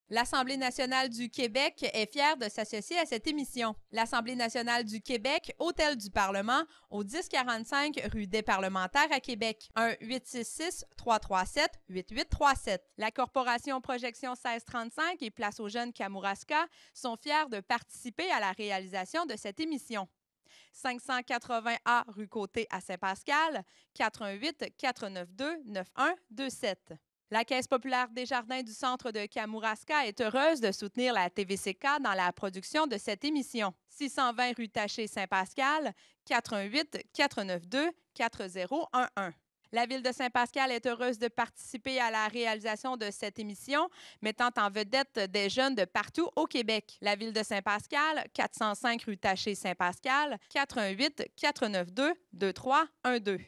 L'Assemblée nationale du Québec est fière de s'associer à cette émission. L'Assemblée nationale du Québec, Hôtel du Parlement, au 1045 rue des Parlementaires à Québec. 1-866-337-8837. La Corporation Projection 1635 et Place aux Jeunes Kamouraska sont fiers de participer à la réalisation de cette émission. 580A rue Côté à Saint-Pascal, 418-492-9127. La Caisse populaire Desjardins du centre de Kamouraska est heureuse de soutenir la TVCK dans la production de cette émission. 620 rue Taché Saint-Pascal, 418-492-4011. La Ville de Saint-Pascal est heureuse de participer à la réalisation de cette émission, mettant en vedette des jeunes de partout au Québec. La Ville de Saint-Pascal, 405 rue Taché Saint-Pascal, 418-492-2312.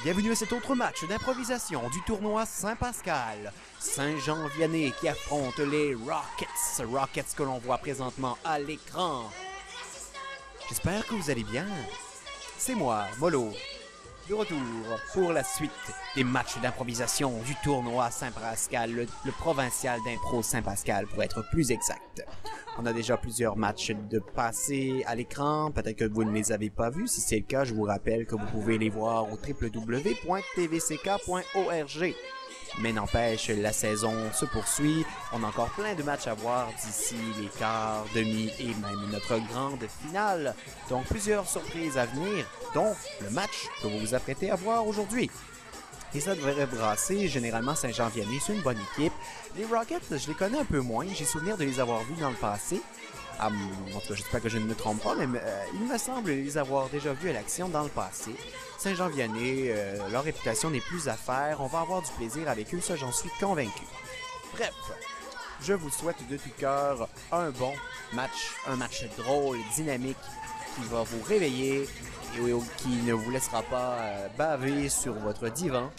Bienvenue à cet autre match d'improvisation du tournoi Saint-Pascal. Saint-Jean-Vianney qui affronte les Rockets. Rockets que l'on voit présentement à l'écran. J'espère que vous allez bien. C'est moi, Molo, de retour pour la suite des matchs d'improvisation du tournoi Saint-Pascal, le provincial d'impro Saint-Pascal pour être plus exact. On a déjà plusieurs matchs de passé à l'écran, peut-être que vous ne les avez pas vus. Si c'est le cas, je vous rappelle que vous pouvez les voir au www.tvck.org. Mais n'empêche, la saison se poursuit. On a encore plein de matchs à voir d'ici les quarts, demi et même notre grande finale. Donc plusieurs surprises à venir, dont le match que vous vous apprêtez à voir aujourd'hui. Et ça devrait brasser. Généralement, Saint-Jean-Vianney, c'est une bonne équipe. Les Rockets, je les connais un peu moins. J'ai souvenir de les avoir vus dans le passé. En tout cas, j'espère que je ne me trompe pas, mais il me semble les avoir déjà vus à l'action dans le passé. Saint-Jean-Vianney, leur réputation n'est plus à faire. On va avoir du plaisir avec eux, ça j'en suis convaincu. Bref, je vous souhaite de tout cœur un bon match. Un match drôle, dynamique, qui va vous réveiller et qui ne vous laissera pas baver sur votre divan.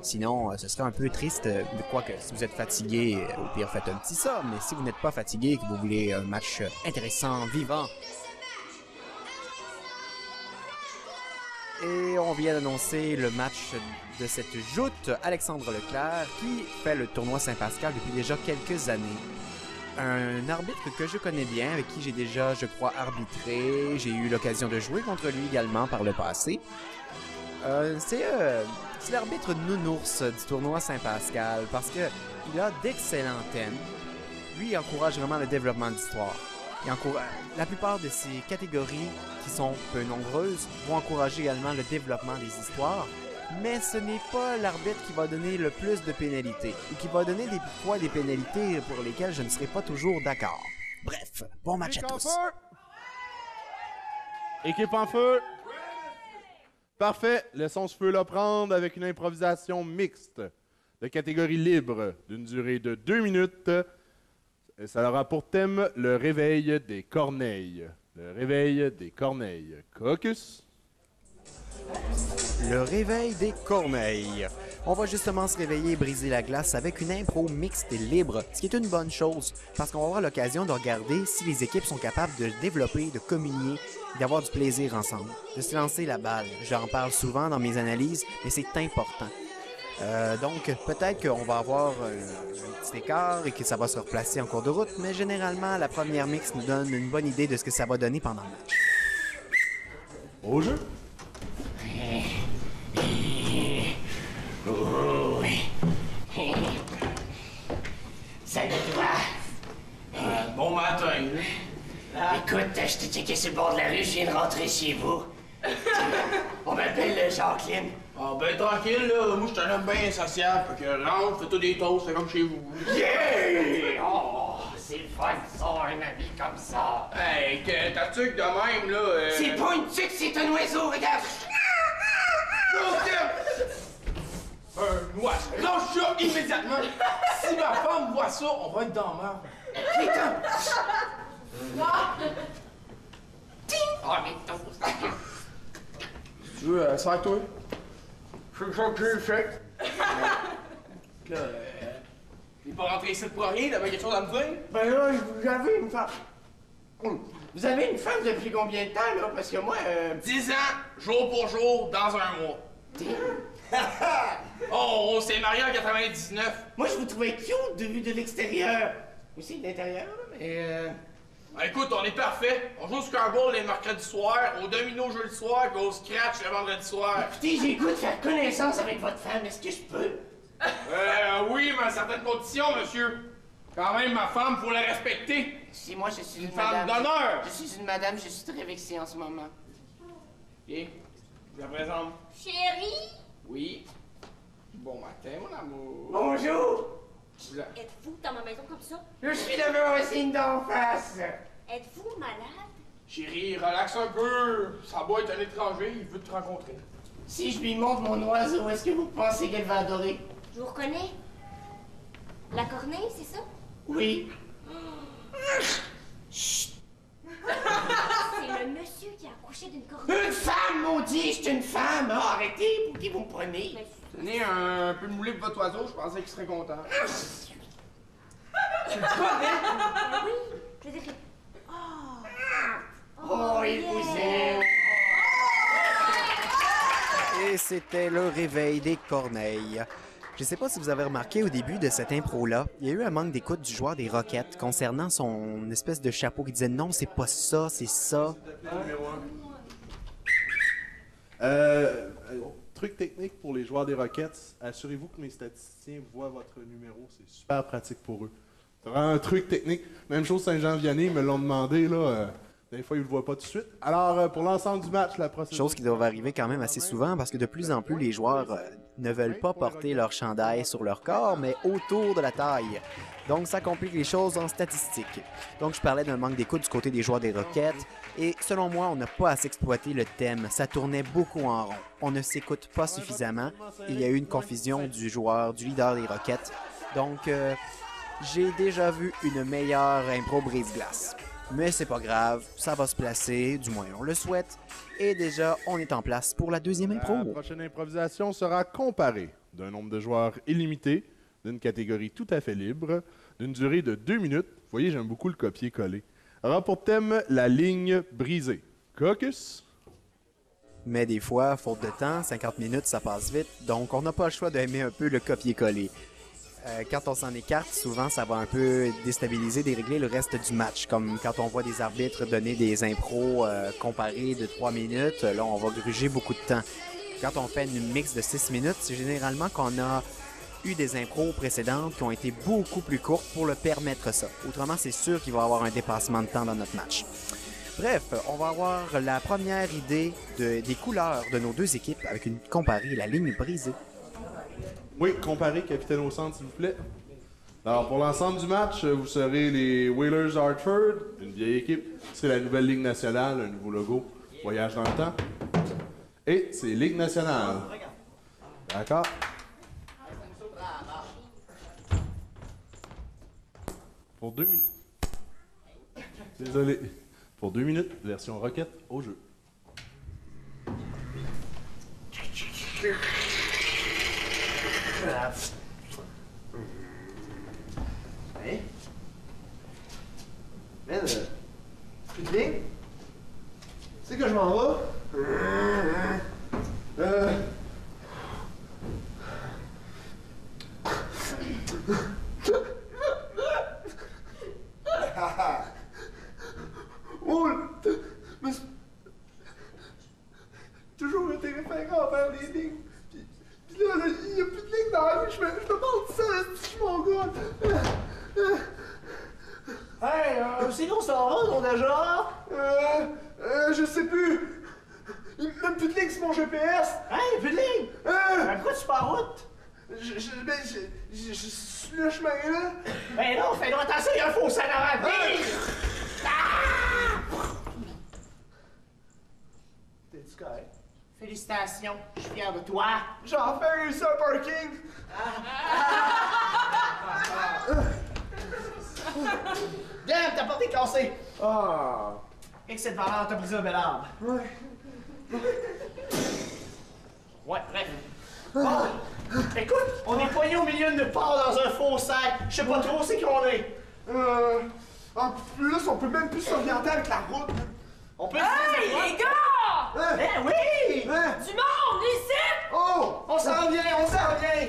Sinon, ce serait un peu triste, quoique si vous êtes fatigué, au pire faites un petit ça, mais si vous n'êtes pas fatigué et que vous voulez un match intéressant, vivant. Et on vient d'annoncer le match de cette joute, Alexandre Leclerc, qui fait le tournoi Saint-Pascal depuis déjà quelques années. Un arbitre que je connais bien, avec qui j'ai déjà, je crois, arbitré. J'ai eu l'occasion de jouer contre lui également par le passé. C'est l'arbitre nounours du tournoi Saint-Pascal parce que il a d'excellents thèmes. Lui, il encourage vraiment le développement d'histoire. La plupart de ces catégories, qui sont peu nombreuses, vont encourager également le développement des histoires. Mais ce n'est pas l'arbitre qui va donner le plus de pénalités, ou qui va donner des fois des pénalités pour lesquelles je ne serai pas toujours d'accord. Bref, bon match à tous. Équipe en feu! Parfait, laissons ce feu-là prendre avec une improvisation mixte de catégorie libre d'une durée de 2 minutes. Et ça aura pour thème le réveil des corneilles. Le réveil des corneilles. Caucus. Le réveil des corneilles. On va justement se réveiller et briser la glace avec une impro mixte et libre, ce qui est une bonne chose, parce qu'on va avoir l'occasion de regarder si les équipes sont capables de développer, de communier, d'avoir du plaisir ensemble, de se lancer la balle. J'en parle souvent dans mes analyses, mais c'est important. Donc, peut-être qu'on va avoir un petit écart et que ça va se replacer en cours de route, mais généralement, la première mix nous donne une bonne idée de ce que ça va donner pendant le match. Au jeu! Salut toi! Bon matin. Écoute, je t'ai checké sur le bord de la rue, je viens de rentrer chez vous. On m'appelle Jacqueline. Ah ben tranquille là, moi je suis un homme bien social, fait que rentre, fais-toi des toasts, c'est comme chez vous. Yeah! Oh, c'est le fun ça, un ami comme ça. Hey, que ta tuque de même là... C'est pas une tuque, c'est un oiseau, regarde! Un oiseau. Lâche ça immédiatement! Si ma femme voit ça, on va être dans la merde. Putain! Oh Ah, mais t'as tu veux, serre-toi. C'est ça que j'ai fait. Là, t'es pas rentré ici pour rien, t'avais quelque chose à me dire? Ben là, vous avez une femme. Vous avez une femme depuis combien de temps, là? Parce que moi, 10 ans, jour pour jour, dans un mois. Oh, on s'est mariés en 99. moi, je vous trouvais cute de vue de l'extérieur. Aussi de l'intérieur, là, mais Ben, écoute, on est parfait. On joue au Scrabble les mercredis soirs, au domino jeudi soir, puis au scratch le vendredi soir. Écoutez, j'ai le goût de faire connaissance avec votre femme. Est-ce que je peux? Oui, mais à certaines conditions, monsieur. Quand même, ma femme, faut la respecter. Si moi, je suis une Femme madame. d'honneur. Je suis une madame, je suis très vexée en ce moment. Bien, je la présente. Chérie, Oui. Bon matin, mon amour. Bonjour! Vous a- êtes-vous dans ma maison comme ça? Je suis le voisine d'en face. Êtes-vous malade? Chérie, relaxe un peu. Ça doit être un étranger, il veut te rencontrer. Si je lui montre mon oiseau, est-ce que vous pensez qu'elle va adorer? Je vous reconnais. La corneille, c'est ça? Oui. C'est le monsieur qui a accouché d'une corneille. Une femme, maudit! Je suis une femme! Ah, arrêtez! Pour qui vous me prenez? Mais Tenez un peu de moulé pour votre oiseau, je pensais qu'il serait content. oui, je veux dire que... Oh, il vous aime! Et c'était le réveil des corneilles. Je sais pas si vous avez remarqué au début de cette impro-là, il y a eu un manque d'écoute du joueur des Rockets concernant son espèce de chapeau qui disait non, c'est pas ça, c'est ça. Truc technique pour les joueurs des Rockets, assurez-vous que mes statisticiens voient votre numéro, c'est super pratique pour eux. C'est vraiment un truc technique. Même chose Saint-Jean-Vianney, ils me l'ont demandé, là. Des fois, ils ne le voient pas tout de suite. Alors, pour l'ensemble du match, la procédure... Chose qui doit arriver quand même assez souvent parce que de plus en plus, les joueurs ne veulent pas porter leur chandail sur leur corps, mais autour de la taille. Donc, ça complique les choses en statistique. Donc, je parlais d'un manque d'écoute du côté des joueurs des Rockets. Et selon moi, on n'a pas assez exploité le thème. Ça tournait beaucoup en rond. On ne s'écoute pas suffisamment. Il y a eu une confusion du joueur, du leader des Rockets. Donc, j'ai déjà vu une meilleure impro brise-glace. Mais c'est pas grave, ça va se placer, du moins on le souhaite. Et déjà, on est en place pour la deuxième impro. La prochaine improvisation sera comparée d'un nombre de joueurs illimité, d'une catégorie tout à fait libre, d'une durée de 2 minutes. Vous voyez, j'aime beaucoup le copier-coller. Aura pour thème la ligne brisée. Caucus? Mais des fois, faute de temps, 50 minutes, ça passe vite, donc on n'a pas le choix d'aimer un peu le copier-coller. Quand on s'en écarte, souvent, ça va un peu déstabiliser, dérégler le reste du match. Comme quand on voit des arbitres donner des impros comparés de 3 minutes, là, on va gruger beaucoup de temps. Quand on fait une mix de 6 minutes, c'est généralement qu'on a eu des impros précédentes qui ont été beaucoup plus courtes pour le permettre ça. Autrement, c'est sûr qu'il va y avoir un dépassement de temps dans notre match. Bref, on va avoir la première idée des couleurs de nos deux équipes avec une comparée, la ligne brisée. Oui, comparé, capitaine au centre, s'il vous plaît. Alors, pour l'ensemble du match, vous serez les Whalers Hartford, une vieille équipe. C'est la nouvelle Ligue nationale, un nouveau logo, voyage dans le temps. Et c'est Ligue nationale. D'accord? Pour 2 minutes. Désolé. Pour 2 minutes, version Rocket au jeu. Hey. Man, Pudding? Tu sais que je m'en vais? Oh, mais toujours été référent vers les lignes. Puis là, il n'y a plus de ligne dans la rue, je me demande ça, si je m'en gars. Hey, c'est nous, ça va, non, déjà? Je sais plus. Il n'y a même plus de ligne sur mon GPS. Hey, plus de ligne? Pourquoi tu pars en route? Je suis le chemin, là. Ben non, fais donc attention, il y a un faux sang dans la ville. T'es-tu correct? Félicitations, je suis fier de toi. J'ai enfin réussi un parking! Gab, ta porte est cassée. Ah! et que cette valeur t'a brisé un bel arbre. Ouais. Ouais, bref. Bon, écoute, on est poigné au milieu de nulle part dans un faux sac. Je sais pas trop c'est qu'on est. En plus, on peut même plus s'orienter avec la route. On peut... Hey, les gars! Eh oui! Du monde, ici! Oh! On s'en vient, on s'en vient!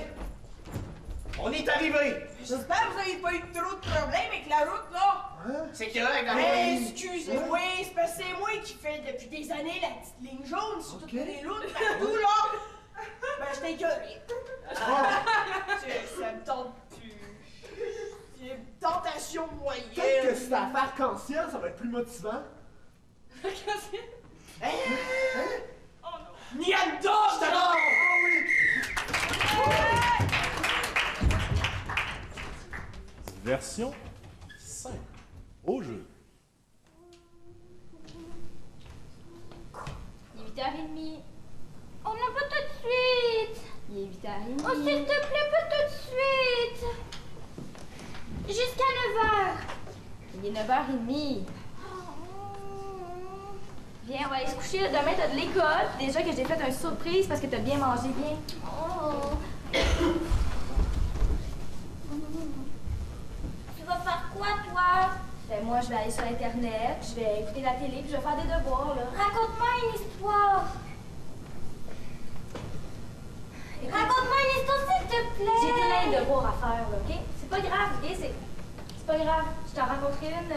On est arrivé! J'espère que vous n'avez pas eu trop de problèmes avec la route, là! C'est correct, la Hey, excusez-moi, c'est parce que c'est moi qui fais depuis des années la petite ligne jaune sur toutes les routes partout, là! Ben, je t'ai écœuré. Ça me tente plus. C'est une tentation moyenne. Peut-être que cette affaire arc-en-ciel, ça va être plus motivant. Hein? Oh non! Nianda! Je t'adore! Version 5. Au jeu. Il est 8h30. Oh non, pas tout de suite. Il est 8h30. Oh, s'il te plaît, pas tout de suite. Jusqu'à 9h. Il est 9h30. Viens, on va aller se coucher. Demain, t'as de l'école. Déjà que j'ai fait une surprise parce que t'as bien mangé. Viens. Oh. Tu vas faire quoi, toi? Ben, moi, je vais aller sur Internet, je vais écouter la télé, puis je vais faire des devoirs, là. Raconte-moi une histoire. Raconte-moi une histoire, s'il te plaît. J'ai plein de devoirs à faire, là, OK? C'est pas grave, OK? C'est pas grave. Je t'en rencontrerai une.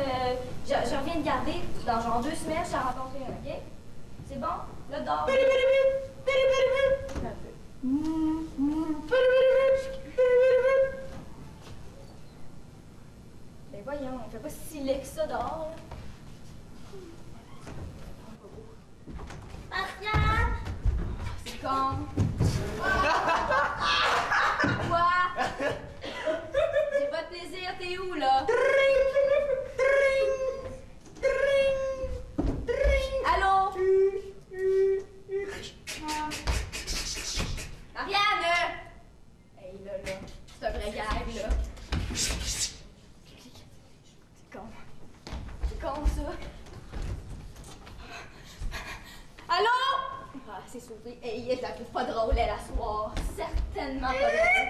Je reviens de garder. Dans genre 2 semaines, je t'en rencontrerai une, OK? C'est bon? Là, dors. Un peu. Ben voyons, on fait pas si laid que ça dehors. Marianne! C'est con. Quoi? J'ai pas de plaisir, t'es où, là? Allô? Marianne! Hey, là, c'est un vrai gag, là. C'est con. C'est con, ça. Allô? Ah, c'est sauvé. Hey, je la trouve pas drôle, elle, à soir. Certainement pas drôle.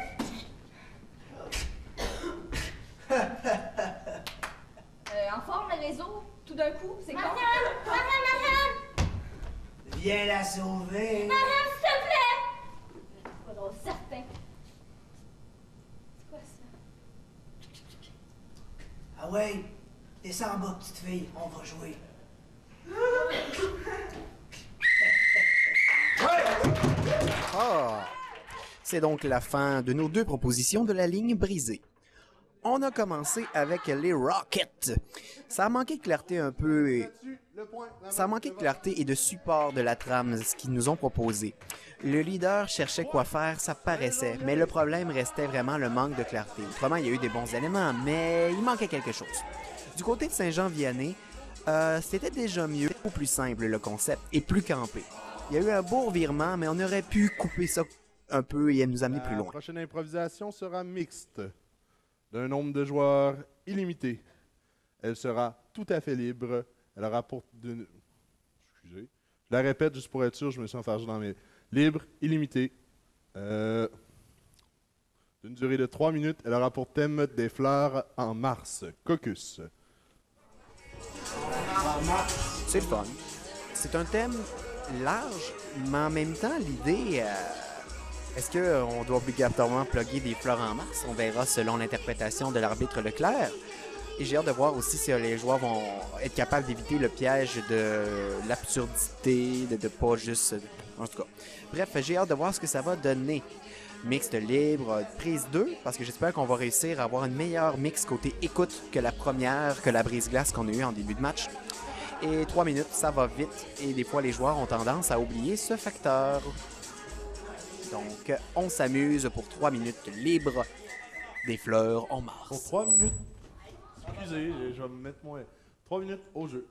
En forme, le réseau, tout d'un coup, c'est con. Marianne! Viens la sauver. Marianne, s'il te plaît! Pas drôle, certain. C'est quoi ça? Ah ouais, descends en bas, petite fille, on va jouer. Ah! C'est donc la fin de nos 2 propositions de la ligne brisée. On a commencé avec les Rockets. Ça a manqué de clarté un peu et... Ça a manqué de clarté et de support de la trame, ce qu'ils nous ont proposé. Le leader cherchait quoi faire, ça paraissait, mais le problème restait vraiment le manque de clarté. Autrement, il y a eu des bons éléments, mais il manquait quelque chose. Du côté de Saint-Jean-Vianney, c'était déjà mieux, ou plus simple le concept, et plus campé. Il y a eu un beau revirement, mais on aurait pu couper ça un peu et nous amener plus loin. La prochaine improvisation sera mixte, d'un nombre de joueurs illimité. Elle sera tout à fait libre. Elle aura pour... Excusez. Je la répète juste pour être sûr, je me suis enfargé dans mes... Libre, illimité. D'une durée de 3 minutes. Elle aura pour thème des fleurs en mars. Caucus. C'est le fun. C'est un thème large, mais en même temps, l'idée... Est-ce qu'on doit obligatoirement plugger des fleurs en mars? On verra selon l'interprétation de l'arbitre Leclerc. Et j'ai hâte de voir aussi si les joueurs vont être capables d'éviter le piège de l'absurdité, de pas juste... En tout cas. Bref, j'ai hâte de voir ce que ça va donner. Mixte libre, prise 2, parce que j'espère qu'on va réussir à avoir une meilleure mix côté écoute que la première, que la brise-glace qu'on a eue en début de match. Et 3 minutes, ça va vite. Et des fois, les joueurs ont tendance à oublier ce facteur. Donc, on s'amuse pour 3 minutes libres des fleurs en mars. Pour 3 minutes. Excusez, je vais me mettre moins. 3 minutes au jeu.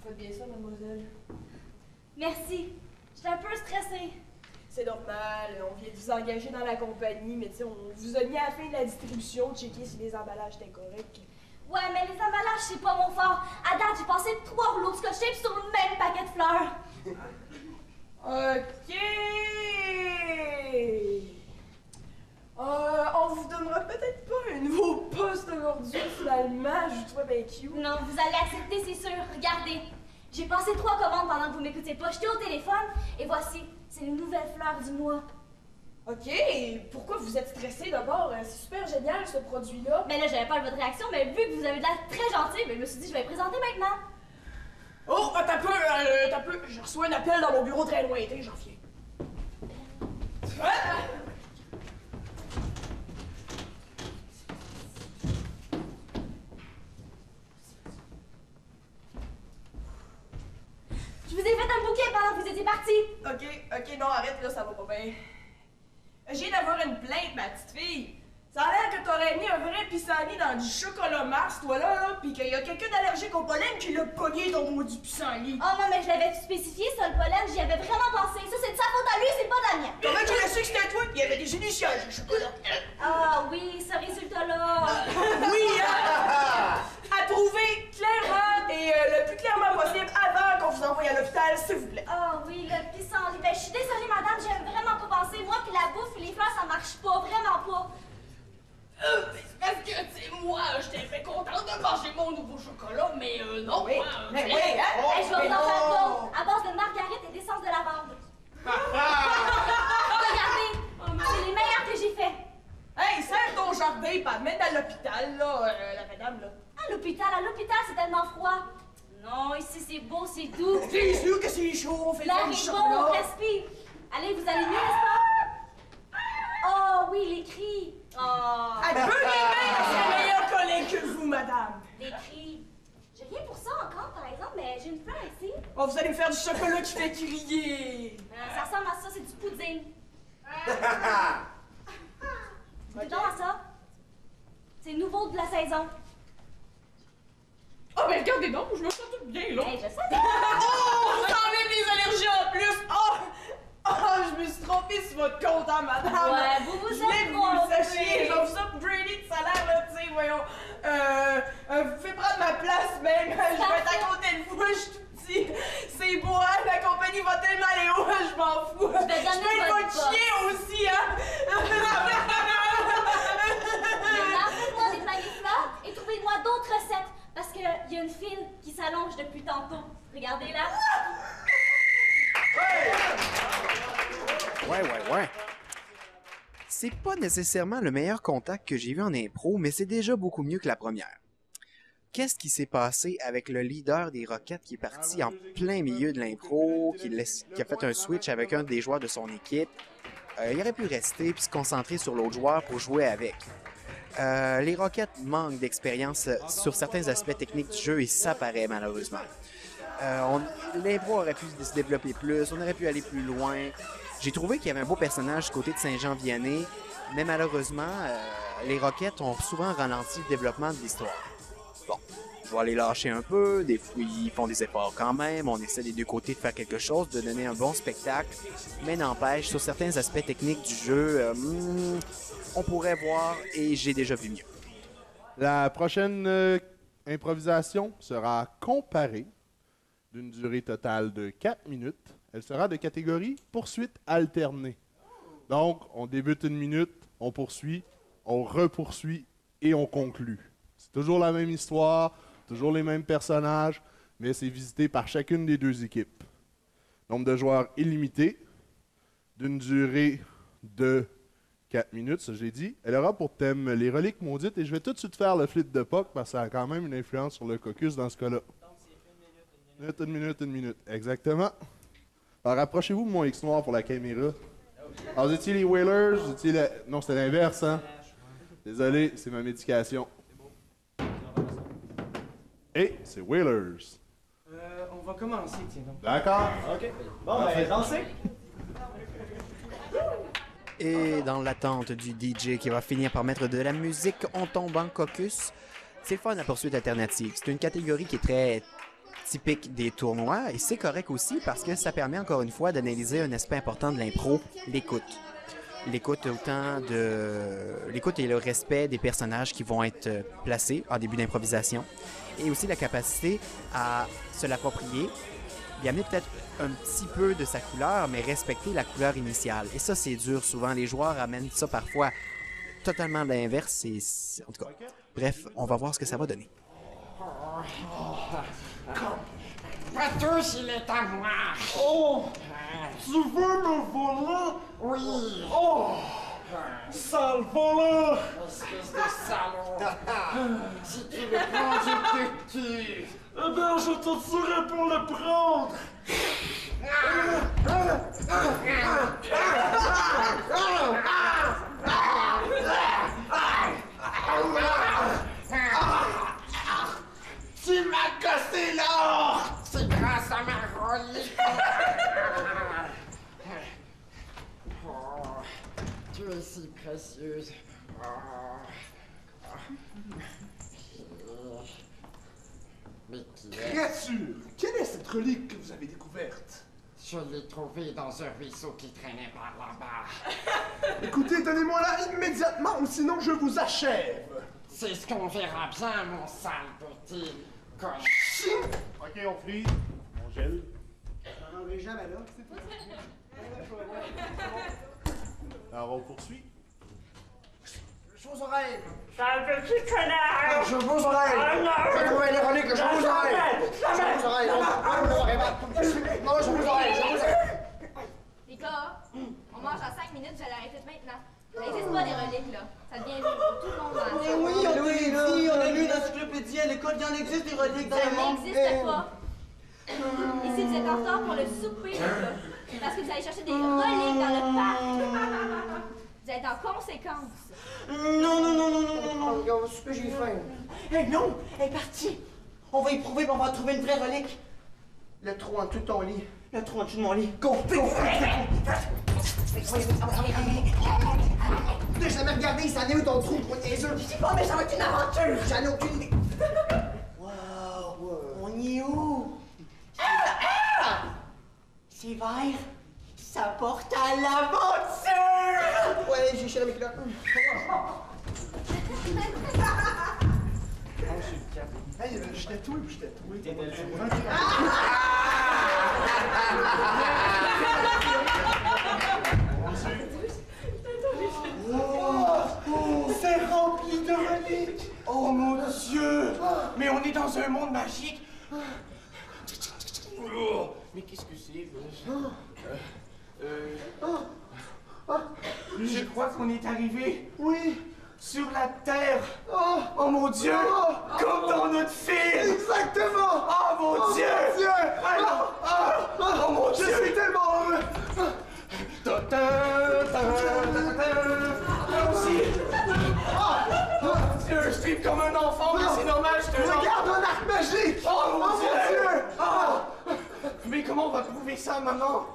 Faites bien ça, mademoiselle. Merci. J'étais un peu stressée. C'est normal, on vient de vous engager dans la compagnie, mais tu sais, on vous a mis à la fin de la distribution, checker si les emballages étaient corrects. Ouais, mais les emballages, c'est pas mon fort. À date, j'ai passé 3 rouleaux de scotch tape sur le même paquet de fleurs. OK! On vous donnera peut-être pas un nouveau poste aujourd'hui, finalement. Je vous trouve bien cute. Non, vous allez accepter, c'est sûr. Regardez, j'ai passé 3 commandes pendant que vous m'écoutiez pas. J'étais au téléphone, et voici, c'est les nouvelles fleurs du mois. OK, pourquoi vous êtes stressé d'abord? C'est super génial, ce produit-là. Mais là, j'avais pas votre réaction, mais vu que vous avez de l'air très gentil, je me suis dit, je vais le présenter maintenant. Oh, t'as peu, je reçois un appel dans mon bureau très lointain, j'en viens. Je vous ai fait un bouquet pendant que vous étiez partis. OK, non, arrête, là, ça va pas bien. Je viens d'avoir une plainte, ma petite fille. Ça a l'air que t'aurais mis un vrai pissenlit dans du chocolat Mars, toi là, pis qu'il y a quelqu'un d'allergique au pollen qui l'a pogné dans mon du pissenlit. Oh non, mais je l'avais spécifié, ça, le pollen, j'y avais vraiment pensé. Ça, c'est de sa faute à lui, c'est pas de la mienne. Comment tu as su que c'était toi? Il y avait des initiales, le chocolat. Ah oui, ce résultat-là. Oui, hein? Approuvez clairement et le plus clairement possible avant qu'on vous envoie à l'hôpital, s'il vous plaît. Ah oui, le pissenlit. Ben, je suis désolée, madame, j'aime vraiment pas pensé. Moi, puis la bouffe, les fleurs, ça marche pas, vraiment pas. Parce que, tu sais, moi, j'étais fait contente de manger mon nouveau chocolat, mais non, Oui, moi, mais oui, hein? Hey, je vais vous en faire d'autres, à base de margarine et d'essence de lavande. Regardez, c'est les meilleurs que j'ai fait. Hey, serre ton jardin, pas mettre à l'hôpital, là, la madame, là. À l'hôpital, c'est tellement froid. Non, ici, c'est beau, c'est doux. C'est sûr que c'est chaud, on fait L'air du est bon, on chocolat. respire. Allez, vous allez mieux, n'est-ce pas? Oh oui, les cris. Oh. À peu les mains, c'est meilleur collègue que vous, madame. Des cris. J'ai rien pour ça encore, par exemple, mais j'ai une fleur ici. Oh, vous allez me faire du chocolat qui fait crier. Ça ressemble à ça, c'est du pudding. Dis donc à ça. C'est nouveau de la saison. Oh, mais regardez donc, je me sens toute bien, là. Hey, je sais. Oh, vous enlevez des allergies en plus. Oh, je me suis trompée sur votre compte, hein, madame. Ouais, vous vous Je voulais êtes que vous le trompée. sachiez. Je vais vous upgrader de salaire, là, tu sais, voyons. Vous faites prendre ma place, même. Je vais être à côté de vous, je suis tout petit. C'est beau, hein, la compagnie va tellement aller haut, je m'en fous. Je vais donner peux être votre votre chien aussi, hein. Maintenant, faites-moi des paniers de fleurs et trouvez-moi d'autres recettes. Parce qu'il y a une file qui s'allonge depuis tantôt. Regardez là. Ouais. C'est pas nécessairement le meilleur contact que j'ai vu en impro, mais c'est déjà beaucoup mieux que la première. Qu'est-ce qui s'est passé avec le leader des Rockets qui est parti en plein milieu de l'impro, qui a fait un switch avec un des joueurs de son équipe? Il aurait pu rester puis se concentrer sur l'autre joueur pour jouer avec. Les Rockets manquent d'expérience sur certains aspects techniques du jeu et ça paraît malheureusement. L'impro aurait pu se développer plus, on aurait pu aller plus loin. J'ai trouvé qu'il y avait un beau personnage du côté de Saint-Jean-Vianney, mais malheureusement, les Rockets ont souvent ralenti le développement de l'histoire. Bon, je vais les lâcher un peu, des fois ils font des efforts quand même, on essaie des deux côtés de faire quelque chose, de donner un bon spectacle, mais n'empêche, sur certains aspects techniques du jeu, on pourrait voir et j'ai déjà vu mieux. La prochaine improvisation sera comparée d'une durée totale de 4 minutes. Elle sera de catégorie poursuite alternée. Donc, on débute 1 minute, on poursuit, on repoursuit et on conclut. C'est toujours la même histoire, toujours les mêmes personnages, mais c'est visité par chacune des deux équipes. Nombre de joueurs illimité, d'une durée de 4 minutes, ça j'ai dit. Elle aura pour thème les reliques maudites et je vais tout de suite faire le flip de Puck parce que ça a quand même une influence sur le caucus dans ce cas-là. Une minute. Exactement. Alors rapprochez-vous de mon X noir pour la caméra. Alors vous étiez les Whalers, vous étiez la... Non, c'était l'inverse, hein? Désolé, c'est ma médication. Et c'est Whalers. On va commencer, tiens donc. D'accord? OK. Bon, ben, dansez. Et dans l'attente du DJ qui va finir par mettre de la musique, on tombe en caucus. C'est le fun la poursuite alternative. C'est une catégorie qui est très typique des tournois et c'est correct aussi parce que ça permet encore une fois d'analyser un aspect important de l'impro, l'écoute. L'écoute l'écoute et le respect des personnages qui vont être placés en début d'improvisation et aussi la capacité à se l'approprier, d'y amener peut-être un petit peu de sa couleur, mais respecter la couleur initiale. Et ça, c'est dur souvent. Les joueurs amènent ça parfois totalement à l'inverse. En tout cas, bref, on va voir ce que ça va donner. Patouche, il est à moi. Oh! Tu veux me voler? Oui. Oh! Sale voleur! Espèce de salaud. Si tu le prends, je te tue. Eh bien, je te tuerai pour le prendre! Tu m'as cassé l'or! C'est grâce à ma relique! Oh, tu es si précieuse. Mais qui est... Créature, quelle est cette relique que vous avez découverte? Je l'ai trouvée dans un ruisseau qui traînait par là-bas. Écoutez, donnez-moi-la immédiatement ou sinon je vous achève! C'est ce qu'on verra bien, mon sale petit con. Ok, on frise, on gèle. J'en aurai jamais là. Alors on poursuit. Je vous oreilles! Sale petit connard! Je vous oreilles! Je vous les reliques, je vous oreilles! Je vous oreille! Non, je vous oreille! Les gars, on mange à 5 minutes, j'allais arrêter maintenant. Ça n'existe pas des reliques, là. Ça devient vieux pour tout le monde dans Mais oui, on l'a dit, on a lu dans l'encyclopédie à l'école, il y en existe des reliques dans ça le monde. n'existe pas. Et si vous êtes en retard pour le souper, là, c'est parce que vous allez chercher des reliques dans le parc. Vous êtes en conséquence. Non. Regarde, au souper, j'ai faim. Hey, non! Elle est partie! On va y prouver, puis on va trouver une vraie relique. Le trou en dessous de ton lit. Le trou en dessous de mon lit. Go! T'as jamais regardé, ça en est où ton trou, gros niaiseux? Je sais pas, mais ça va être une aventure. J'en ai aucune idée. Wow, on y est où? C'est vert. Ça porte à l'aventure! Ouais, j'ai chez la culottes. Hey, je tatoué ou je tatoué? Oh, c'est rempli de reliques! Oh mon Dieu! Mais on est dans un monde magique! Mais qu'est-ce que c'est? Je crois qu'on est arrivé. Oui! Sur la terre. Oh mon Dieu! Comme dans notre film! Exactement! Oh mon Dieu! Mon Dieu! Oh mon Dieu! Je suis tellement heureux! Moi aussi! Dieu, je tripe comme un enfant, mais c'est normal, je te jure. Regarde un arc magique! Oh mon Dieu! Oh. Mais comment on va prouver ça maintenant?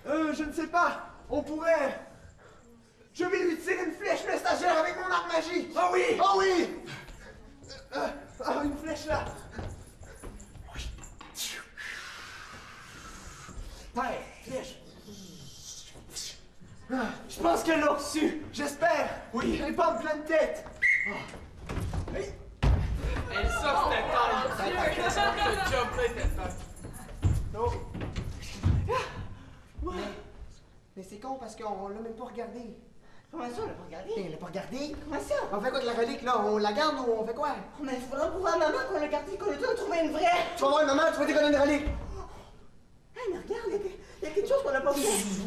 Je ne sais pas. On pourrait... Je vais lui tirer une flèche messagère avec mon arc magique! Ah oui! Ah oui! Une flèche là! Ouais, flèche. Je pense qu'elle l'a reçu. J'espère! Oui. Elle est pas en pleine tête! Elle sort cette taille. Mais c'est con parce qu'on l'a même pas regardé. Comment ça, on l'a pas regardé? On l'a pas regardé? Comment ça? On fait quoi de la relique là? On la garde ou on fait quoi? Oh, mais il faudra prouver à maman qu'on l'a gardé, qu'on a tout trouvé une vraie! Tu vas voir maman, tu vas déconner une relique! Hey, mais regarde, il y a quelque chose qu'on a pas vu.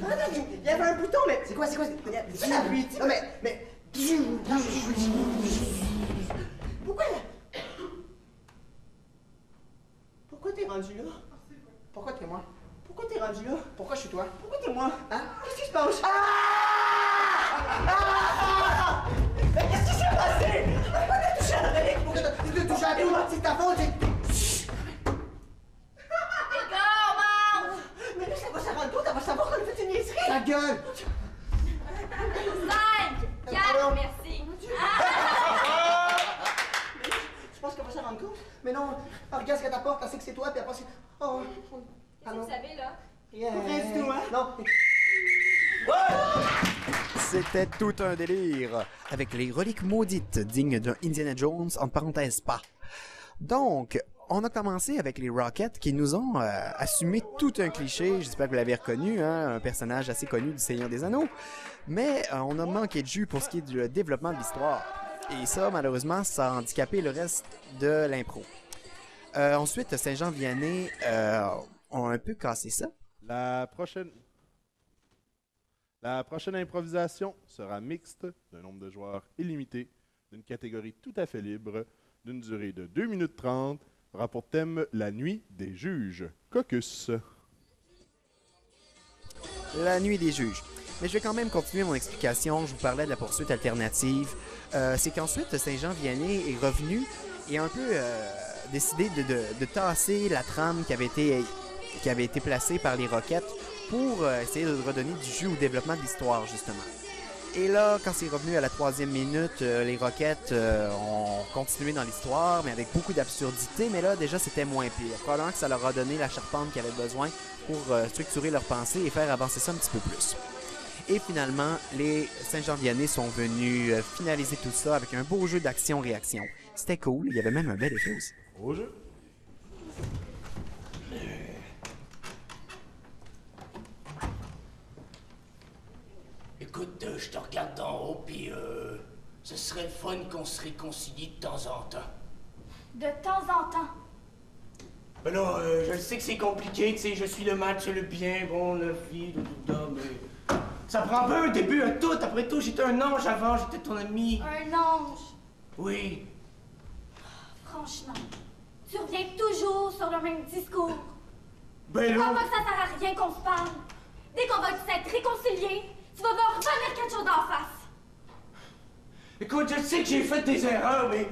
Attends, il y avait un bouton, mais... C'est quoi? Tu sais, appuyer, tu sais. Non mais... Pourquoi là? Pourquoi t'es rendu là? Pourquoi t'es moi? Pourquoi t'es rendu là? Pourquoi je suis toi? Pourquoi t'es moi? Hein? Qu'est-ce qui se passe? Mais qu'est-ce qui s'est passé? Pourquoi t'as touché à la relique? Pourquoi t'as touché à tout? C'est ta faute! Les gars, on mange! Mais là, ça va s'en rendre compte, elle va savoir qu'on a fait une niaiserie! Ta gueule! 5, 4, merci. Tu penses qu'elle va s'en rendre compte? Mais non, regarde qu'est-ce que t'apportes? Elle sait que c'est toi, puis après, c'est... Oh, Qu'est-ce que vous savez, là? Reste-toi. Non. C'était tout un délire, avec les reliques maudites dignes d'un Indiana Jones, entre parenthèses pas. Donc, on a commencé avec les Rockets qui nous ont assumé tout un cliché, j'espère que vous l'avez reconnu, hein, un personnage assez connu du Seigneur des Anneaux, mais on a manqué de jus pour ce qui est du développement de l'histoire. Et ça, malheureusement, ça a handicapé le reste de l'impro. Ensuite, Saint-Jean-Vianney ont un peu cassé ça. La prochaine improvisation sera mixte, d'un nombre de joueurs illimité, d'une catégorie tout à fait libre, d'une durée de 2 minutes 30, aura pour thème la nuit des juges. Caucus. La nuit des juges. Mais je vais quand même continuer mon explication. Je vous parlais de la poursuite alternative. C'est qu'ensuite, Saint-Jean-Vianney est revenu et a un peu décidé de tasser la trame qui avait été placée par les Rockets pour essayer de redonner du jus au développement de l'histoire, justement. Et là, quand c'est revenu à la 3e minute, les Rockets ont continué dans l'histoire, mais avec beaucoup d'absurdité. Mais là, déjà, c'était moins pire. Probablement que ça leur a donné la charpente qu'ils avaient besoin pour structurer leur pensée et faire avancer ça un petit peu plus. Et finalement, les Saint-Jean-Vianney sont venus finaliser tout ça avec un beau jeu d'action-réaction. C'était cool, il y avait même un bel effet aussi. Beau jeu. Écoute, je te regarde d'en haut, puis ce serait le fun qu'on se réconcilie de temps en temps. De temps en temps. Ben là, je sais que c'est compliqué, tu sais, je suis le mal, tu es le bien, bon, la fille, tout ça, mais... Ça prend un peu un début à tout, après tout, j'étais un ange avant, j'étais ton ami. Un ange. Oui. Franchement, tu reviens toujours sur le même discours. Ben Tu vois là... pas que ça sert à rien qu'on se parle. Dès qu'on va s'être réconciliés, tu vas voir revenir quelque chose d'en face. Écoute, je sais que j'ai fait des erreurs, mais...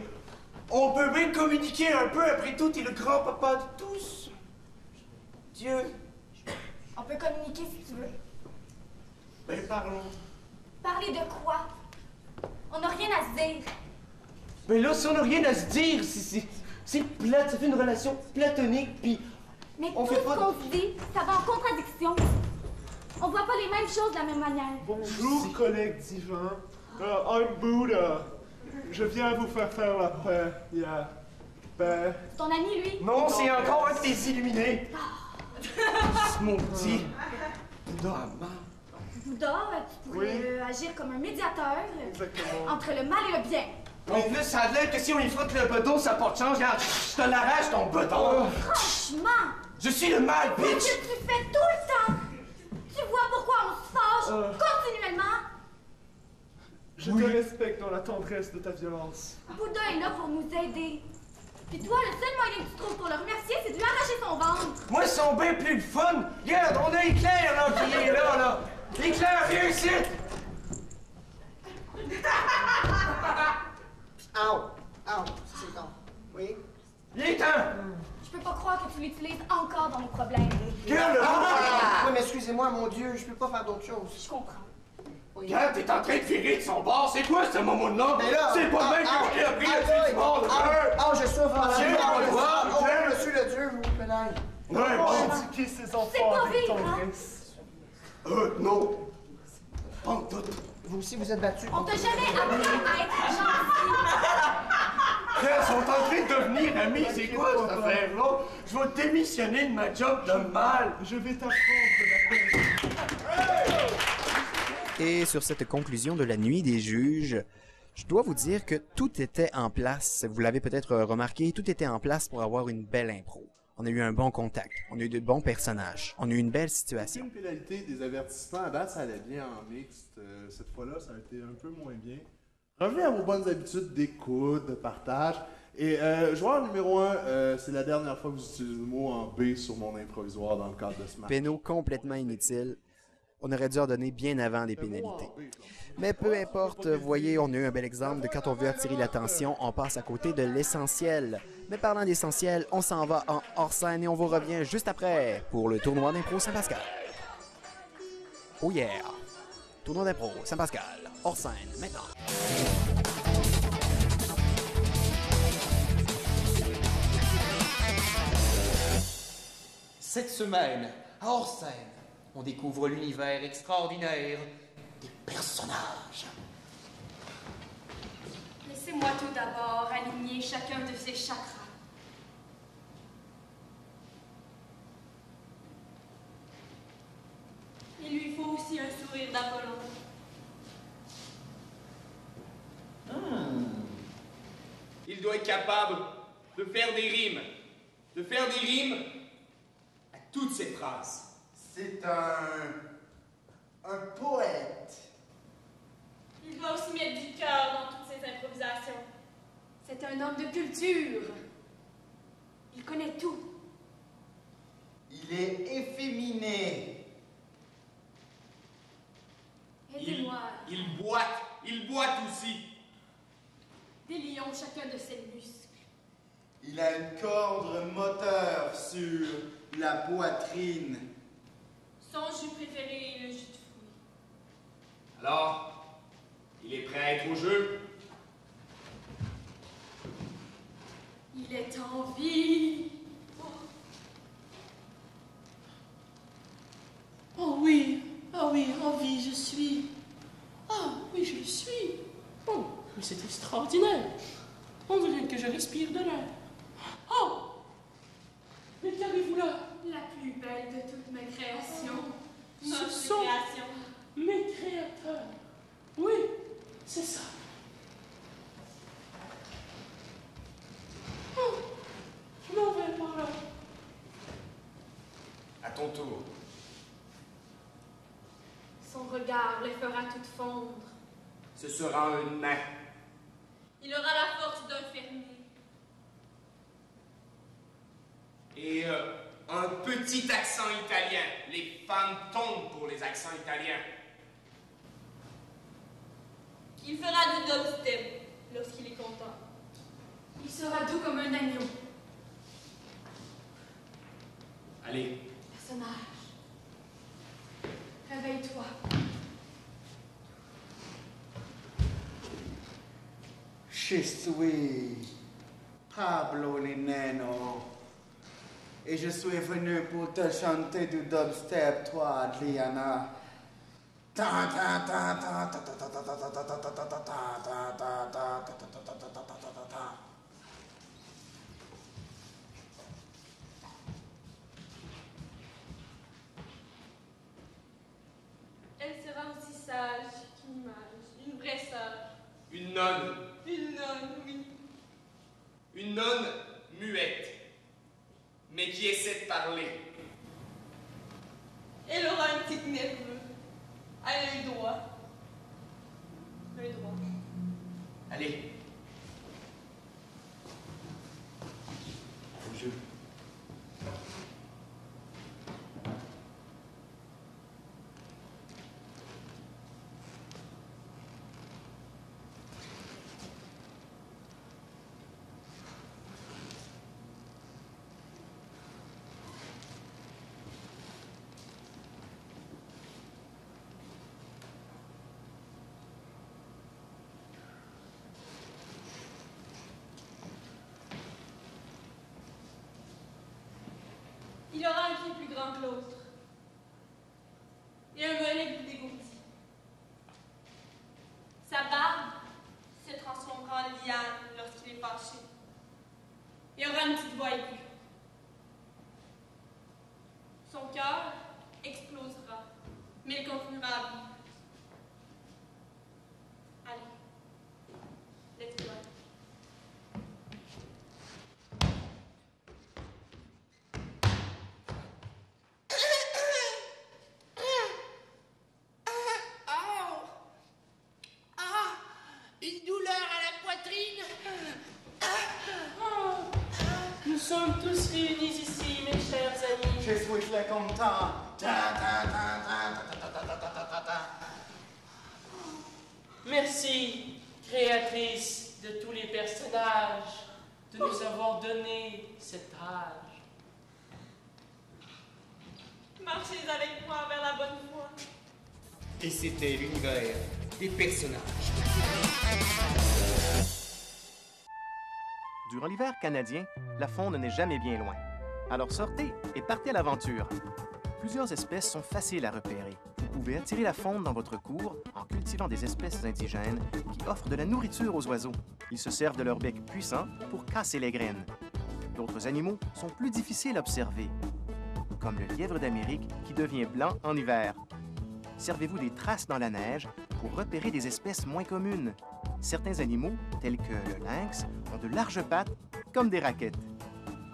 On peut bien communiquer un peu, après tout, t'es le grand-papa de tous. Dieu. On peut communiquer si tu veux. Ben, parlons. Parler de quoi? On n'a rien à se dire. Ben là, si on n'a rien à se dire, c'est plate, ça fait une relation platonique, puis... Mais on tout fait ce pas... qu'on se dit, ça va en contradiction. On voit pas les mêmes choses de la même manière. Bonjour, collègue divin. I'm Buddha. Je viens vous faire la paix. Yeah. Paix. C'est ton ami, lui? Non, c'est encore un de tes illuminés. C'est mon petit. Bouddha à main. Bouddha, tu pourrais agir comme un médiateur entre le mal et le bien. En plus, ça a l'air que si on y frotte le bedon, ça porte chance. Regarde, je te l'arrache ton bedon. Franchement! Je suis le mal, bitch! Qu'est-ce que tu fais tout le temps? Tu vois pourquoi on se fâche continuellement? Je te respecte dans la tendresse de ta violence. Bouddha est là pour nous aider. Puis toi, le seul moyen que tu trouves pour le remercier, c'est de lui arracher son ventre. Moi, ils sont bien plus fun. Regarde, on a Éclair, là, qui est là. Éclair, viens ici! C'est temps. Oui? Il est temps! Je peux pas croire que tu l'utilises encore dans nos problèmes. Regarde, Oui, mais excusez-moi, mon Dieu, je peux pas faire d'autre chose. Je comprends. Regarde, t'es en train de virer de son bord. C'est quoi ce moment-là? Mais là... C'est pas même que je t'ai appris à tuer du monde. Je souffre. Tiens, Monsieur le Dieu, vous pénale. Ouais, bon. Éduquer ses enfants C'est pas avec vivre, hein? tendresse. Non. Pas en tout. Vous aussi, vous êtes battu. On t'a jamais appris à être gentil. Frère, ils sont en train de devenir amis. C'est quoi cette affaire-là? Je vais démissionner de ma job de mal. Je vais t'apprendre de la paix. Et sur cette conclusion de la nuit des juges, je dois vous dire que tout était en place. Vous l'avez peut-être remarqué, tout était en place pour avoir une belle impro. On a eu un bon contact, on a eu de bons personnages, on a eu une belle situation. Une pénalité des avertissements, à date, ça allait bien en mixte. Cette fois-là, ça a été un peu moins bien. Revenez à vos bonnes habitudes d'écoute, de partage. Et joueur numéro 1, c'est la dernière fois que vous utilisez le mot en B sur mon improvisoire dans le cadre de ce match. Péno complètement inutile. On aurait dû en donner bien avant des pénalités. Mais peu importe, vous voyez, on a eu un bel exemple de quand on veut attirer l'attention, on passe à côté de l'essentiel. Mais parlant d'essentiel, on s'en va en hors-scène et on vous revient juste après pour le tournoi d'impro Saint-Pascal. Oh yeah! Tournoi d'impro Saint-Pascal, hors-scène, maintenant. Cette semaine, à hors scène, on découvre l'univers extraordinaire des personnages. Laissez-moi tout d'abord aligner chacun de ces chakras. Il lui faut aussi un sourire d'Apollon. Il doit être capable de faire des rimes. De faire des rimes à toutes ces phrases. C'est un poète. Il doit aussi mettre du cœur dans toutes ses improvisations. C'est un homme de culture. Il connaît tout. Il est efféminé. Aidez-moi. Il boite aussi. Délions chacun de ses muscles. Il a une corde moteur sur la poitrine. Son jus préféré est le jus de fruits. Alors, il est prêt à être au jeu? Il est en vie. Oh oui, en vie je suis. Ah oui, je le suis. Oh, mais c'est extraordinaire. On dirait que je respire de l'air. Oh, mais qu'avez-vous là? La plus belle de toutes mes créations. Ce sont mes créateurs. Oui, c'est ça. Oh, je m'en vais par là. À ton tour. Son regard les fera toutes fondre. Ce sera un nain. Il aura la force d'un fermier. Et un petit accent italien. Les femmes tombent pour les accents italiens. Il fera du dubstep lorsqu'il est content. Il sera doux comme un agneau. Allez. Personnage, réveille-toi. Je suis Pablo Lineno. Et je suis venu pour te chanter du dubstep, toi, Adriana. Elle sera aussi sage qu'une image, une vraie sœur. Une nonne. Une nonne, oui. Une nonne muette. Mais qui essaie de parler. Elle aura un petit nerveux. À l'œil droit. L'œil droit. Allez. Au jeu. Il aura un pied plus grand que l'autre. Et un mollet plus dégourdi. Sa barbe se transformera en liane lorsqu'il est fâché. Il aura une petite voix aiguë. Son cœur explosera, mais il continuera à vivre. Allez, let's go. Nous sommes tous réunis ici, mes chers amis. Je suis très content. Merci, créatrice de tous les personnages, de nous avoir donné cet âge. Marchez avec moi vers la bonne voie. Et c'était l'univers des personnages. Durant l'hiver canadien, la faune n'est jamais bien loin. Alors sortez et partez à l'aventure. Plusieurs espèces sont faciles à repérer. Vous pouvez attirer la faune dans votre cour en cultivant des espèces indigènes qui offrent de la nourriture aux oiseaux. Ils se servent de leur bec puissant pour casser les graines. D'autres animaux sont plus difficiles à observer, comme le lièvre d'Amérique qui devient blanc en hiver. Servez-vous des traces dans la neige pour repérer des espèces moins communes. Certains animaux, tels que le lynx, ont de larges pattes comme des raquettes.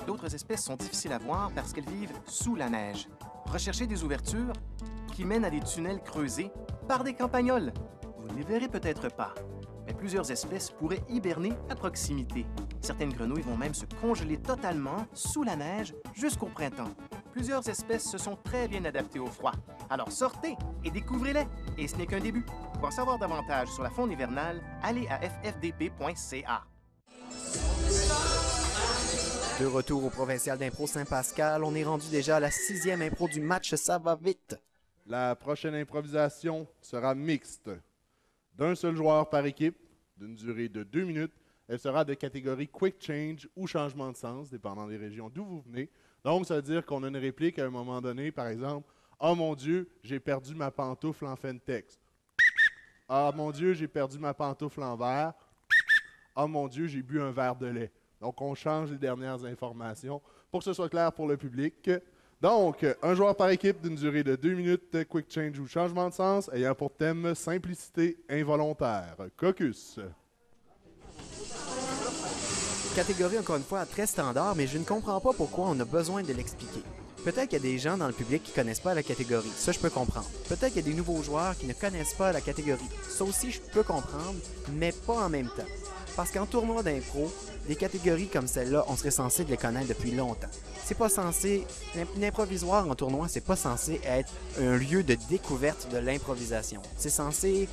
D'autres espèces sont difficiles à voir parce qu'elles vivent sous la neige. Recherchez des ouvertures qui mènent à des tunnels creusés par des campagnols. Vous ne les verrez peut-être pas, mais plusieurs espèces pourraient hiberner à proximité. Certaines grenouilles vont même se congeler totalement sous la neige jusqu'au printemps. Plusieurs espèces se sont très bien adaptées au froid. Alors sortez et découvrez-les. Et ce n'est qu'un début. Pour en savoir davantage sur la faune hivernale, allez à ffdp.ca. De retour au Provincial d'impro Saint-Pascal, on est rendu déjà à la 6e impro du match, ça va vite. La prochaine improvisation sera mixte. D'un seul joueur par équipe, d'une durée de 2 minutes. Elle sera de catégorie Quick Change ou changement de sens, dépendant des régions d'où vous venez. Donc, ça veut dire qu'on a une réplique à un moment donné, par exemple, « Oh mon Dieu, j'ai perdu ma pantoufle en Fentex. » « Ah mon Dieu, j'ai perdu ma pantoufle en verre. » « Oh mon Dieu, j'ai bu un verre de lait. » Donc, on change les dernières informations pour que ce soit clair pour le public. Donc, un joueur par équipe d'une durée de 2 minutes, Quick Change ou changement de sens, ayant pour thème simplicité involontaire. Caucus. Catégorie, encore une fois, très standard, mais je ne comprends pas pourquoi on a besoin de l'expliquer. Peut-être qu'il y a des gens dans le public qui ne connaissent pas la catégorie. Ça, je peux comprendre. Peut-être qu'il y a des nouveaux joueurs qui ne connaissent pas la catégorie. Ça aussi, je peux comprendre, mais pas en même temps. Parce qu'en tournoi d'impro, des catégories comme celle-là, on serait censé les connaître depuis longtemps. C'est pas censé... L'improvisoire en tournoi, c'est pas censé être un lieu de découverte de l'improvisation. C'est censé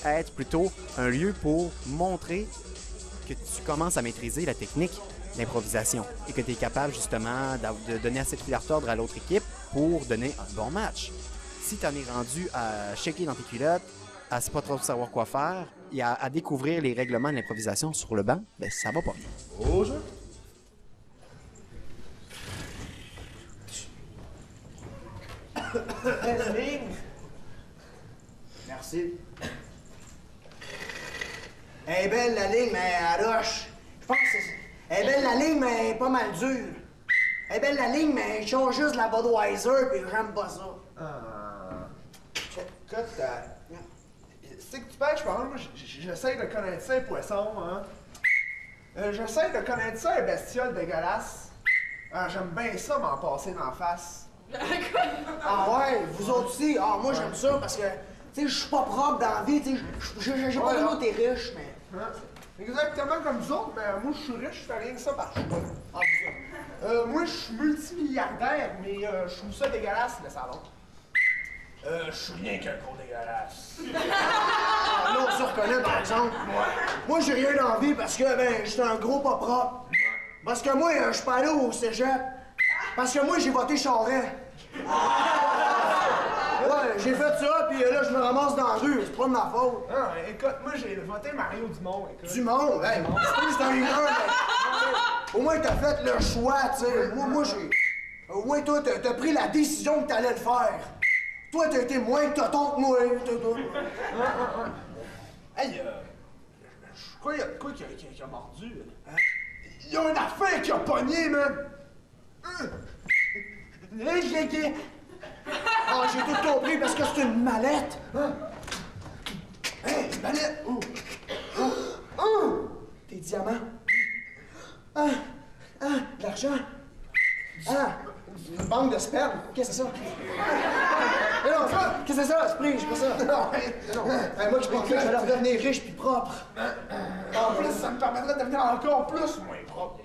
être plutôt un lieu pour montrer que tu commences à maîtriser la technique d'improvisation et que tu es capable justement de donner assez de fil à retordre à l'autre équipe pour donner un bon match. Si tu en es rendu à shaker dans tes culottes, à ne pas trop savoir quoi faire et à découvrir les règlements de l'improvisation sur le banc, ben ça va pas bien. Au jeu. Belle ligne. Merci. Elle est belle la ligne, mais elle roche. Je pense que c'est ça. Elle est belle la ligne, mais elle est pas mal dure. Elle est belle la ligne, mais elle change juste la Budweiser, puis j'aime pas ça. Écoute, c'est que tu pêches, par exemple, moi, j'essaie de connaître ça, un poisson, hein. J'essaie de connaître ça, un bestiole dégueulasse. J'aime bien ça, m'en passer d'en face. Ah ouais, vous autres aussi? Ah, moi, j'aime ça parce que, tu sais, je suis pas propre dans la vie, tu sais, j'ai pas vraiment été riche, mais... Exactement comme vous autres, mais moi, je suis riche, je fais rien que ça par choix. Ah, ça. Moi, je suis multimilliardaire, mais je trouve ça dégueulasse, le salon. Je suis rien qu'un gros dégueulasse. Ah, là, on se reconnaît, par exemple. Moi, j'ai rien d'envie parce que, ben, j'étais un gros pas propre. Parce que moi, je suis pas allé au cégep. Parce que moi, j'ai voté Charest. Ouais, j'ai fait ça, puis là, je me ramasse dans la rue. C'est pas de ma faute. Non, écoute, moi, j'ai voté Mario Dumont, écoute. Dumont? Hey, c'est un leader, mais... Au moins, t'as fait le choix, tu sais. Moi, j'ai... Au moins, toi, t'as pris la décision que t'allais le faire. Toi, t'as été moins toton que moi. Hey, je crois qu'il y a de quoi qui a mordu. Il y a une affaire qui a pogné, man. Ah, j'ai tout compris parce que c'est une mallette. Hey, une mallette. Tes diamants. De l'argent. Une banque de sperme. Qu'est-ce que c'est ça? Non, qu'est-ce que c'est ça? Esprit, j'ai pas ça. Non. Moi, je pense que je vais leur devenir riche puis propre. En plus, ça me permettrait de devenir encore plus moins propre.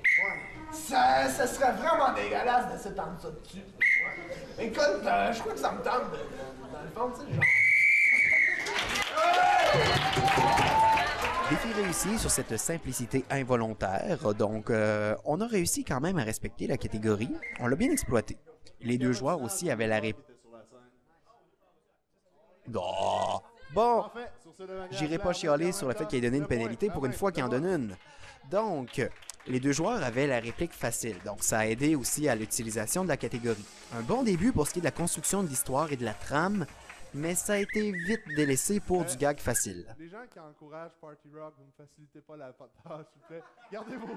Ça serait vraiment dégueulasse de s'étendre ça dessus. Écoute, je crois que ça me tente dans le fond, tu sais, genre... Défi réussi sur cette simplicité involontaire. Donc, on a réussi quand même à respecter la catégorie. On l'a bien exploité. Les deux joueurs aussi avaient la réponse. Oh, bon, j'irai pas chialer sur le fait qu'il ait donné une pénalité pour une fois qu'il en donne une. Donc, Les deux joueurs avaient la réplique facile, donc ça a aidé aussi à l'utilisation de la catégorie. Un bon début pour ce qui est de la construction de l'histoire et de la trame, mais ça a été vite délaissé pour du gag facile. Les gens qui encouragent Party Rock, vous ne facilitez pas la tâche, s'il vous plaît. Gardez vos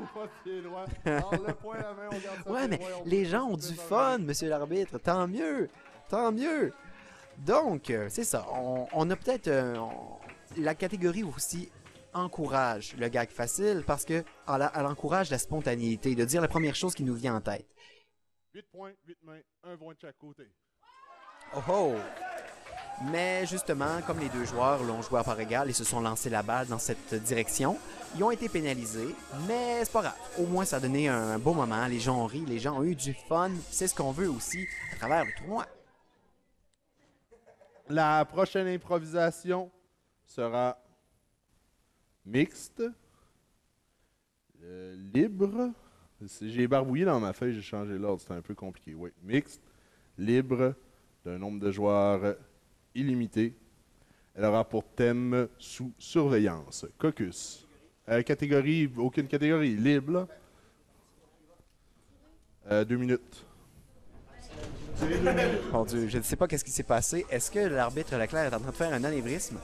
pieds droits. Alors, le point à la main, on garde ça. Ouais, mais les gens ont du fun, monsieur l'arbitre. Tant mieux. Tant mieux. Donc, c'est ça. On a peut-être... la catégorie aussi encourage le gag facile parce que elle encourage la spontanéité, de dire la première chose qui nous vient en tête. 8 points, 8 mains, 1 point de chaque côté. Oh oh! Mais justement, comme les deux joueurs l'ont joué à part égale et se sont lancés la balle dans cette direction, ils ont été pénalisés, mais c'est pas grave. Au moins, ça a donné un beau moment. Les gens ont ri, les gens ont eu du fun. C'est ce qu'on veut aussi à travers le tournoi. La prochaine improvisation sera mixte, libre. J'ai barbouillé dans ma feuille, j'ai changé l'ordre, c'était un peu compliqué. Oui, mixte, libre, d'un nombre de joueurs illimité. Elle aura pour thème sous surveillance. Caucus. Catégorie, aucune catégorie, libre. 2 minutes. Mon Dieu, je ne sais pas qu'est-ce qui s'est passé. Est-ce que l'arbitre Leclerc est en train de faire un anévrisme?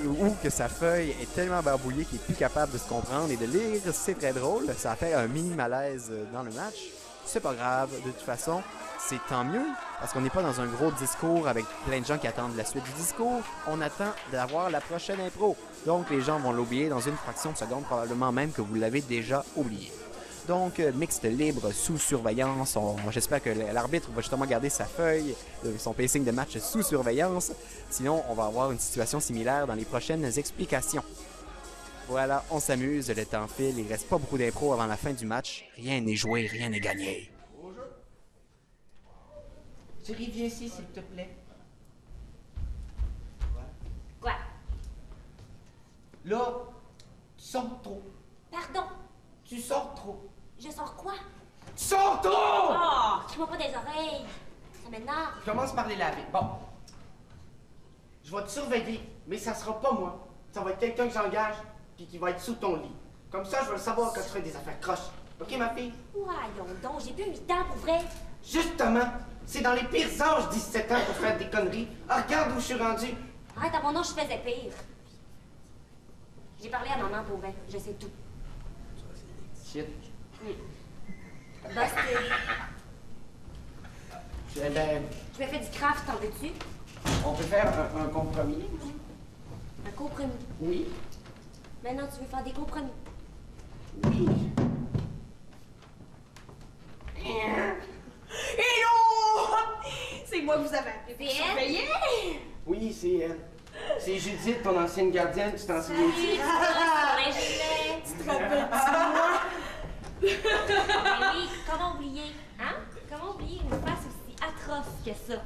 Ou que sa feuille est tellement barbouillée qu'il n'est plus capable de se comprendre et de lire? C'est très drôle. Ça a fait un mini malaise dans le match. C'est pas grave. De toute façon, c'est tant mieux. Parce qu'on n'est pas dans un gros discours avec plein de gens qui attendent la suite du discours. On attend d'avoir la prochaine impro. Donc, les gens vont l'oublier dans une fraction de seconde, probablement même que vous l'avez déjà oublié. Donc, mixte libre, sous surveillance. J'espère que l'arbitre va justement garder sa feuille, son pacing de match sous surveillance. Sinon, on va avoir une situation similaire dans les prochaines explications. Voilà, on s'amuse, le temps file, il reste pas beaucoup d'impro avant la fin du match. Rien n'est joué, rien n'est gagné. Chérie, viens ici, s'il te plaît. Quoi? Là, tu sors trop. Pardon? Tu sors trop. Je sors quoi? Tu sors trop! Oh! Crie-moi pas des oreilles! Ça m'énerve. Je commence par les laver. Bon. Je vais te surveiller, mais ça sera pas moi. Ça va être quelqu'un que j'engage, puis qui va être sous ton lit. Comme ça, je vais le savoir quand tu fais des affaires croches. OK, ma fille? Voyons donc, j'ai plus 8 ans pour vrai. Justement, c'est dans les pires âges, 17 ans, pour faire des conneries. Ah, regarde où je suis rendu. Arrête, à mon âge, je faisais pire. J'ai parlé à maman pour vrai, je sais tout. Shit. Busted. Je me fais du craft, t'en veux-tu? On peut faire un compromis. Un compromis? Oui. Maintenant, tu veux faire des compromis? Oui. Hello! C'est moi que vous avez appelé pour surveiller? Oui, c'est elle. C'est Judith, ton ancienne gardienne, tu t'en souviens-tu? Tu te rappelles-tu de moi? Ben oui, comment oublier? Hein? Comment oublier une face aussi atroce que ça?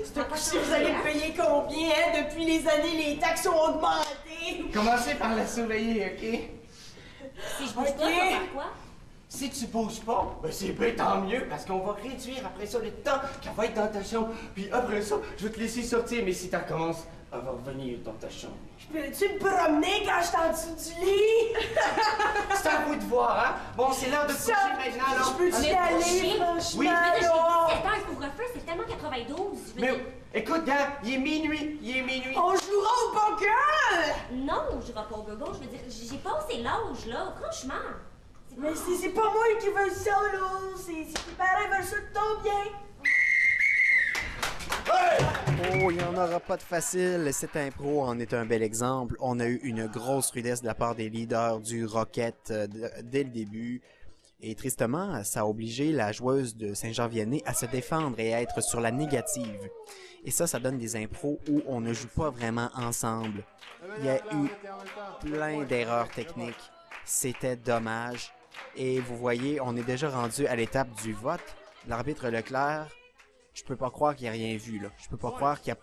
Ce coup-ci, vous allez me payer combien, hein? Depuis les années, les taxes ont augmenté. Commencez par la surveiller, OK? Si je bouge pas, ça va faire quoi? Si tu bouges pas, ben c'est bien tant mieux, parce qu'on va réduire après ça le temps qu'elle va être dans ta chambre. Puis après ça, je vais te laisser sortir, mais si t'en commences, elle va revenir dans ta chambre. Peux-tu me promener quand je suis en dessous du lit? C'est à vous de voir, hein? Bon, c'est l'heure de coucher maintenant, là. Je peux-tu y aller, franchement? Oui. J'ai 17 ans, le couvre-feu, c'est tellement 92. Mais écoute, gars, il est minuit, On jouera au poker! Non, on jouera pas au poker, je veux dire, j'ai passé l'âge, là, franchement. Mais c'est pas moi qui veux ça, là. C'est tes parents veulent ça de ton bien. Oh, il n'y en aura pas de facile. Cette impro en est un bel exemple. On a eu une grosse rudesse de la part des leaders du Rocket dès le début. Et tristement, ça a obligé la joueuse de Saint-Jean-Vianney à se défendre et à être sur la négative. Et ça donne des impros où on ne joue pas vraiment ensemble. Il y a eu plein d'erreurs techniques. C'était dommage. Et vous voyez, on est déjà rendu à l'étape du vote. L'arbitre Leclerc, je peux pas croire qu'il a rien vu, là. Je peux pas croire qu'il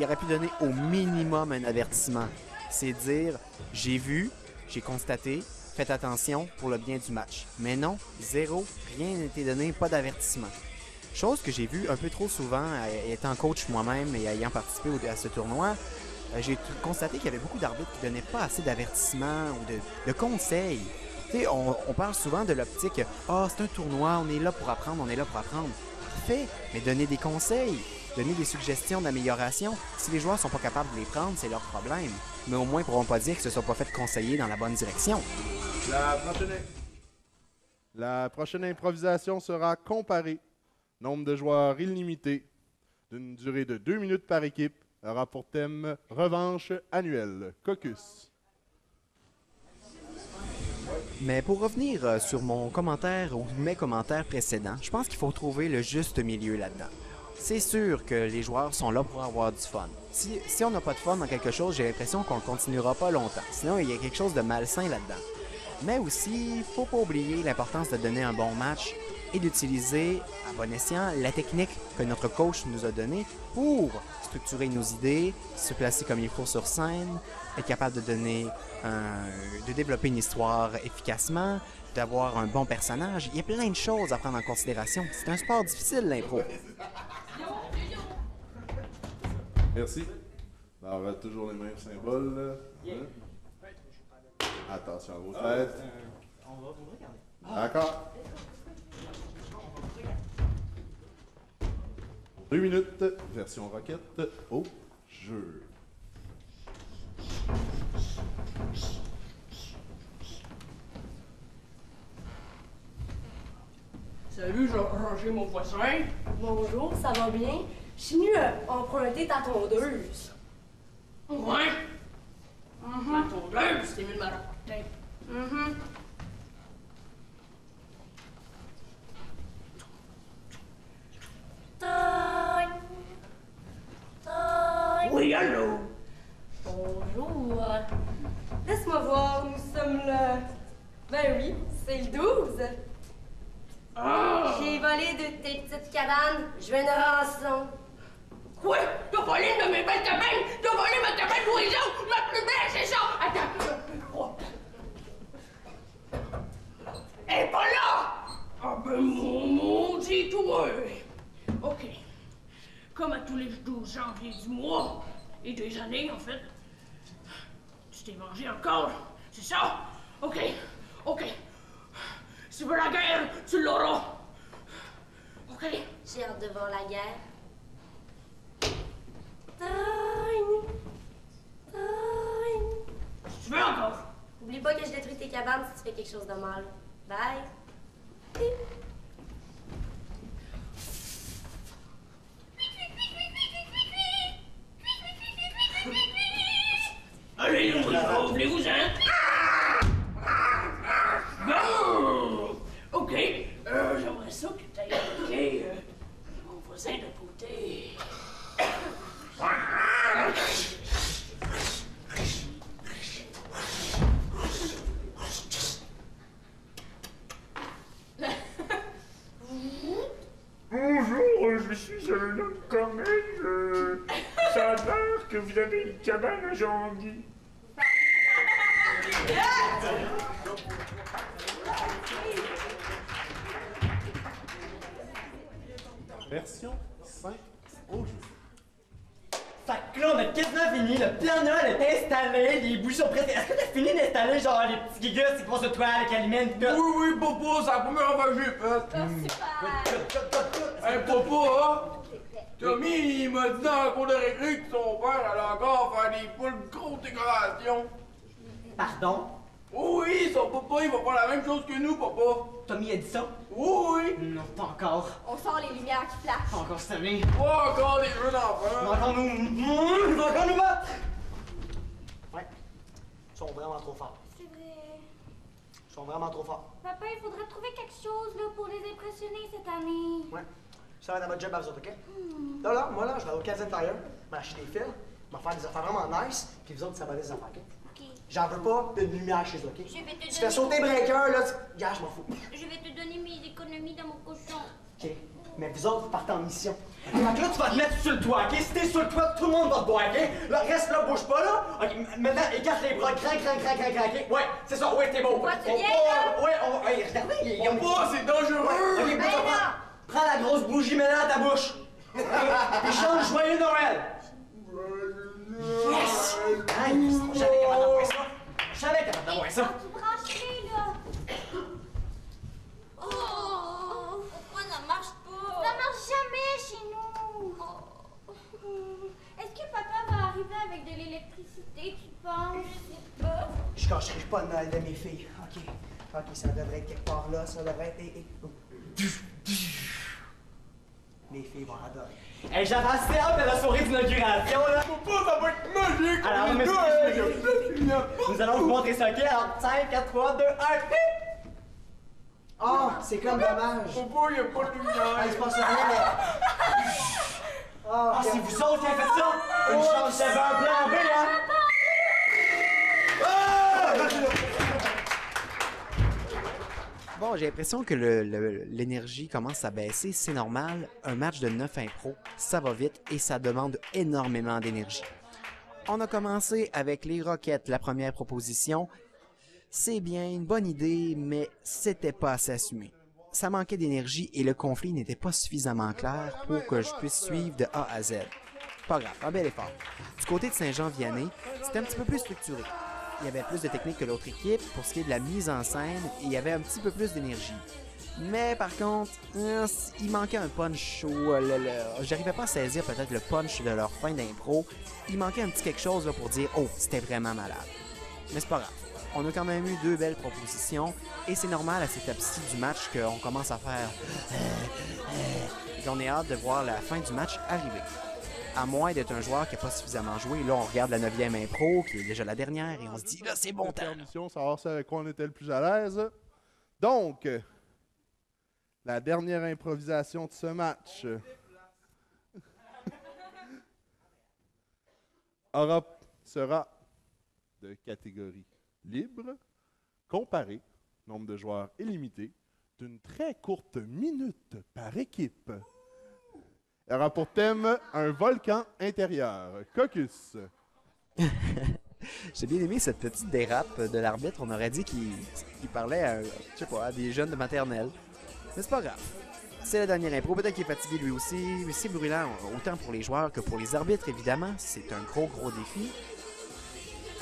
aurait pu donner au minimum un avertissement. C'est dire, j'ai vu, j'ai constaté, faites attention pour le bien du match. Mais non, zéro, rien n'a été donné, pas d'avertissement. Chose que j'ai vue un peu trop souvent, étant coach moi-même et ayant participé à ce tournoi, j'ai constaté qu'il y avait beaucoup d'arbitres qui donnaient pas assez d'avertissements ou de conseils. Tu sais, on parle souvent de l'optique « Ah, c'est un tournoi, on est là pour apprendre, on est là pour apprendre. » Parfait, mais donner des conseils, donner des suggestions d'amélioration. Si les joueurs sont pas capables de les prendre, c'est leur problème. Mais au moins, ils pourront pas dire qu'ils se sont pas fait conseiller dans la bonne direction. La prochaine improvisation sera comparée. Nombre de joueurs illimité, d'une durée de 2 minutes par équipe, aura pour thème revanche annuelle. Caucus. Mais pour revenir sur mon commentaire ou mes commentaires précédents, je pense qu'il faut trouver le juste milieu là-dedans. C'est sûr que les joueurs sont là pour avoir du fun. Si on n'a pas de fun dans quelque chose, j'ai l'impression qu'on ne continuera pas longtemps. Sinon, il y a quelque chose de malsain là-dedans. Mais aussi, il ne faut pas oublier l'importance de donner un bon match et d'utiliser, à bon escient, la technique que notre coach nous a donnée pour structurer nos idées, se placer comme il faut sur scène, être capable de développer une histoire efficacement, d'avoir un bon personnage. Il y a plein de choses à prendre en considération. C'est un sport difficile, l'impro. Merci. Alors, toujours les mêmes symboles. Là. Hein? Attention à vos têtes. On va vous regarder. D'accord. 2 minutes, version roquette, au jeu. Salut, j'ai rangé mon voisin. Bonjour, ça va bien? Je suis venue emprunter ta tondeuse. Ouais? La tondeuse, c'est mieux de ma rapporter. Oui, allô? Bonjour. Laisse-moi voir, nous sommes le... Ben oui, c'est le 12. Ah! J'ai volé de tes petites cabanes. Je veux une rançon. Quoi? T'as volé une de mes belles cabanes? T'as volé ma cabane d'horizon? Ma plus belle, c'est ça? Attends. Elle est pas là! Ah ben mon maudit toi! OK. Comme à tous les 12 janvier du mois, et des années en fait, tu t'es mangé encore, c'est ça? OK. Si tu veux la guerre, tu l'auras. OK? J'ai hâte de voir la guerre. Si tu veux encore. Oublie pas que je détruis tes cabanes si tu fais quelque chose de mal. Bye. Allez, ouvrez-vous-en. Bon! OK. J'aimerais ça que tu ailles inviter mon voisin de côté. Bonjour, je suis un homme corneille. Ça a l'air que vous avez une cabane à Jean-Guy. Version 5 au jeu. Fait que là, on a quasiment fini, le Père Noël est installé, les bougies sont prêtes. Est-ce que t'as fini d'installer genre les petits gigas qui passent sur toi avec la lumière pis tout? Oui, papa, c'est la première fois que j'ai fait. Hey, papa, hein? Tommy, il m'a dit dans la cour de récré que son père allait encore faire des poules de grosses décorations. Pardon? Oui, son papa, il va faire la même chose que nous, papa. Tommy a dit ça? Oui. Non, pas encore. On sort les lumières qui flashent. Pas encore cette année. Pas encore des jeux d'enfants. Il va encore nous battre. Ouais. Ils sont vraiment trop forts. C'est vrai. Ils sont vraiment trop forts. Papa, il faudrait trouver quelque chose là, pour les impressionner cette année. Ouais. Ça va être à votre job à vous autres, OK? Là, moi, je vais au Canadian Tire, m'acheter des fils, m'en faire des affaires vraiment nice, puis vous autres, ça va des affaires, OK? J'en veux pas de lumière chez eux, OK? Je vais te Tu fais sauter breaker, là, gars, je m'en fous. Je vais te donner mes économies dans mon cochon. OK. Mais vous autres, vous partez en mission. Fait que là, tu vas te mettre sur le toit, OK? Si t'es sur le toit, tout le monde va te voir, OK? Là, reste là, bouge pas, là. OK, maintenant, écarte les bras, crank, OK? Ouais, c'est ça, ouais, t'es beau. Toi, tu viens, là? Ouais, hey, regardez, il y a... Papa, c'est dangereux! Ouais, OK, bouge pas. Prends la grosse bougie maintenant à ta bouche. Puis chante Joyeux Noël. Yes! Hey, j'avais capable d'avoir ça! J'avais capable d'avoir ça! Tu brancherais, là! Oh! Pourquoi ça marche pas? Ça marche jamais chez nous! Est-ce que papa va arriver avec de l'électricité, tu penses? Je sais pas. Je cacherai pas le Noël de mes filles. OK. OK, ça devrait être quelque part là. Ça devrait être... Mes filles vont adorer. Hey, j'avais assez hâte de la soirée d'inauguration, là! Papa, ça va être magique! Alors, nous allons vous montrer ça, OK? Alors, 5, 4, 3, 2, 1, Oh, c'est comme dommage. Papa, y'a pas de lumière! Il se passe rien, mais... Ah, c'est vous autres qui avez fait ça! Une chance, j'avais un plan B, hein! Bon, j'ai l'impression que l'énergie commence à baisser. C'est normal. Un match de 9 impro, ça va vite et ça demande énormément d'énergie. On a commencé avec les Roquettes, la première proposition. C'est bien, une bonne idée, mais c'était pas assez assumé. Ça manquait d'énergie et le conflit n'était pas suffisamment clair pour que je puisse suivre de A à Z. Pas grave, un bel effort. Du côté de Saint-Jean-Vianney, c'était un petit peu plus structuré. Il y avait plus de technique que l'autre équipe pour ce qui est de la mise en scène et il y avait un petit peu plus d'énergie. Mais par contre, il manquait un punch chaud. J'arrivais pas à saisir peut-être le punch de leur fin d'impro. Il manquait un petit quelque chose là, pour dire « Oh, c'était vraiment malade ». Mais c'est pas grave. On a quand même eu 2 belles propositions et c'est normal à cette étape-ci du match qu'on commence à faire et qu'on ait hâte de voir la fin du match arriver. À moins d'être un joueur qui n'a pas suffisamment joué, là on regarde la 9e impro, qui est déjà la dernière, et on se dit là c'est bon temps. Permission, savoir avec quoi on était le plus à l'aise. Donc, la dernière improvisation de ce match sera de catégorie libre, comparé, nombre de joueurs illimité, d'une très courte minute par équipe. Elle aura pour thème un volcan intérieur. Caucus. J'ai bien aimé cette petite dérape de l'arbitre. On aurait dit qu'il parlait à, je sais pas, à des jeunes de maternelle. Mais c'est pas grave. C'est la dernière impro. Peut-être qu'il est fatigué lui aussi. Mais c'est brûlant, autant pour les joueurs que pour les arbitres, évidemment. C'est un gros défi.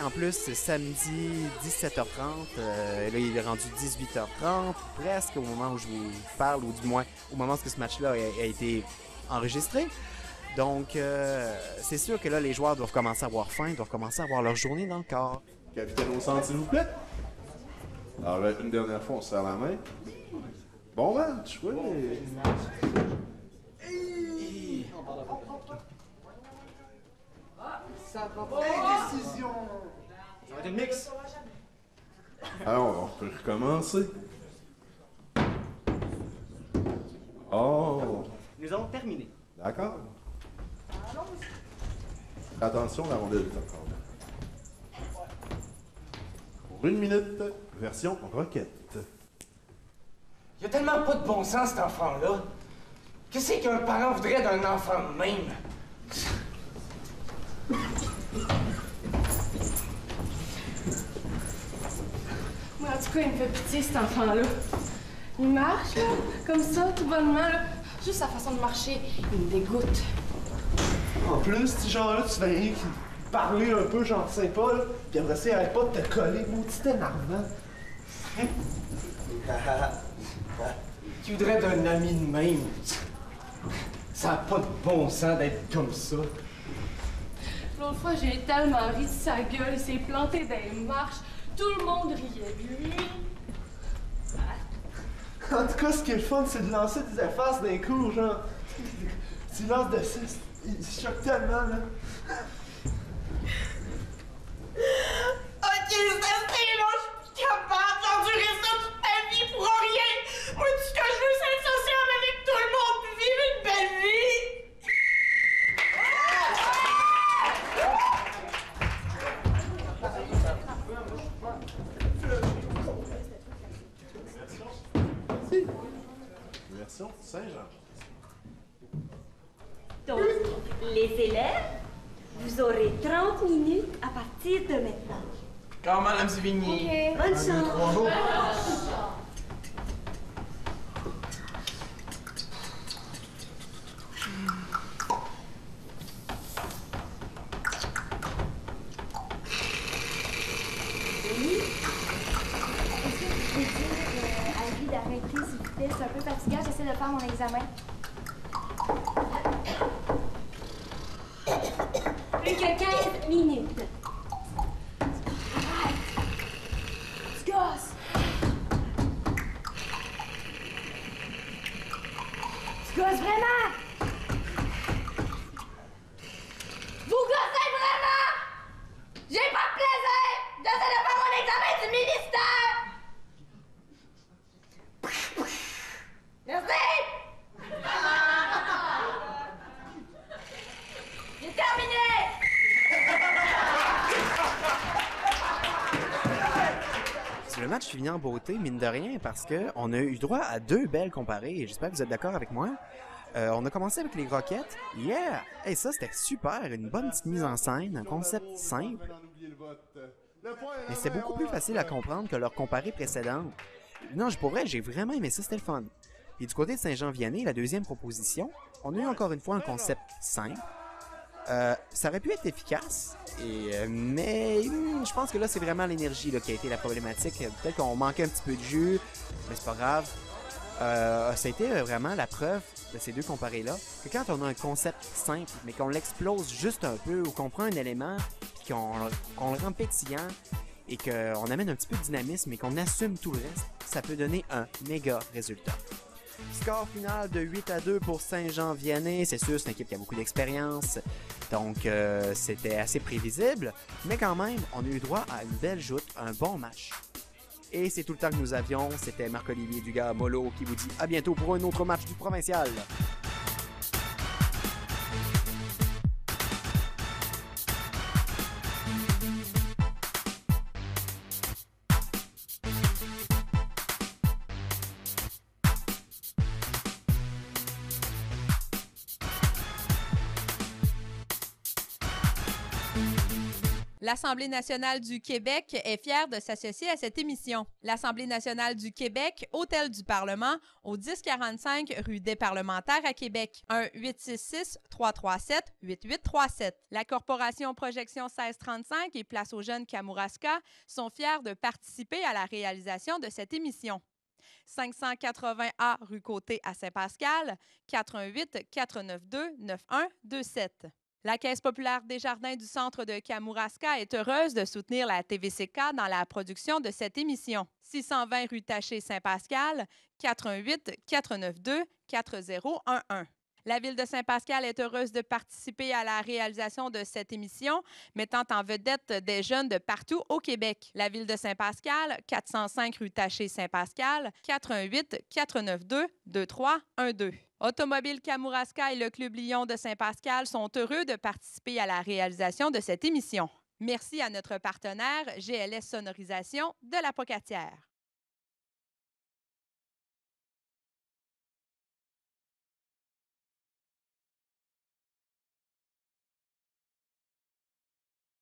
En plus, c'est samedi 17h30. Là, il est rendu 18h30, presque au moment où je vous parle, ou du moins au moment où ce match-là a été enregistré. Donc, c'est sûr que là, les joueurs doivent commencer à avoir faim, doivent commencer à avoir leur journée dans le corps. Capitaine au centre, s'il vous plaît. Alors, une dernière fois, on se serre la main. Bon match, oui. Ça va pas. Indécision. Ça va être une mix. Alors, on peut recommencer. Oh. Nous avons terminé. D'accord. Attention, la rondelle est encore là. Pour 1 minute, version roquette. Il y a tellement pas de bon sens, cet enfant-là. Qu'est-ce qu'un parent voudrait d'un enfant de même? Moi, en tout cas, il me fait pitié, cet enfant-là. Il marche, là, comme ça, tout bonnement, là. Juste sa façon de marcher, il me dégoûte. En plus, ce genre-là, tu vas rien qui parler un peu, genre sympa, là. Puis après ça, il arrête pas de te coller, maudit énervant. Tu voudrais d'un ami de même. Ça n'a pas de bon sens d'être comme ça. L'autre fois, j'ai tellement ri de sa gueule, il s'est planté dans les marches. Tout le monde riait de lui. En tout cas, ce qui est le fun, c'est de lancer des effaces d'un coup, genre. Tu lances de ça, il choque tellement, là. Ok, c'est assez, là, je suis capable d'endurer ça toute ma vie pour rien. Moi, tout ce que je veux, c'est être sociable avec tout le monde puis vivre une belle vie. Version Saint-Jean. Donc, les élèves, vous aurez 30 minutes à partir de maintenant. Quand Madame Sévigny. Bonne chance. gars, j'essaie de faire mon examen. Plus que 15 minutes. Arrête! Tu gosses! Tu gosses vraiment! Vous gossez vraiment! J'ai pas de plaisir! J'essaie de faire mon examen du ministère! Merci! J'ai terminé! Le match finit en beauté, mine de rien, parce qu'on a eu droit à 2 belles comparées, et j'espère que vous êtes d'accord avec moi. On a commencé avec les Rockets. Yeah! Et ça, c'était super, une bonne petite mise en scène, un concept simple. Mais c'est beaucoup plus facile à comprendre que leur comparée précédente. Non, pour vrai, j'ai vraiment aimé ça, c'était le fun. Et du côté de Saint-Jean-Vianney, la deuxième proposition, on a eu encore une fois un concept simple. Ça aurait pu être efficace, mais je pense que là, c'est vraiment l'énergie qui a été la problématique. Peut-être qu'on manquait un petit peu de jus, mais c'est pas grave. Ça a été vraiment la preuve de ces deux comparés-là, que quand on a un concept simple, mais qu'on l'explose juste un peu, ou qu'on prend un élément, puis qu'on le rend pétillant, et qu'on amène un petit peu de dynamisme, et qu'on assume tout le reste, ça peut donner un méga résultat. Score final de 8-2 pour Saint-Jean-Vianney. C'est sûr, c'est une équipe qui a beaucoup d'expérience, donc c'était assez prévisible. Mais quand même, on a eu droit à une belle joute, un bon match. Et c'est tout le temps que nous avions. C'était Marc-Olivier Dugas-Molo qui vous dit à bientôt pour un autre match du Provincial. L'Assemblée nationale du Québec est fière de s'associer à cette émission. L'Assemblée nationale du Québec, Hôtel du Parlement, au 1045 rue des Parlementaires à Québec. 1-866-337-8837. La Corporation Projection 1635 et Place aux Jeunes Kamouraska sont fiers de participer à la réalisation de cette émission. 580A rue Côté à Saint-Pascal, 418-492-9127. La Caisse populaire Desjardins du centre de Kamouraska est heureuse de soutenir la TVCK dans la production de cette émission. 620 rue Taché Saint-Pascal, 418-492-4011. La Ville de Saint-Pascal est heureuse de participer à la réalisation de cette émission, mettant en vedette des jeunes de partout au Québec. La Ville de Saint-Pascal, 405 rue Taché Saint-Pascal, 418-492-2312. Automobile Kamouraska et le Club Lion de Saint-Pascal sont heureux de participer à la réalisation de cette émission. Merci à notre partenaire GLS Sonorisation de la Pocatière.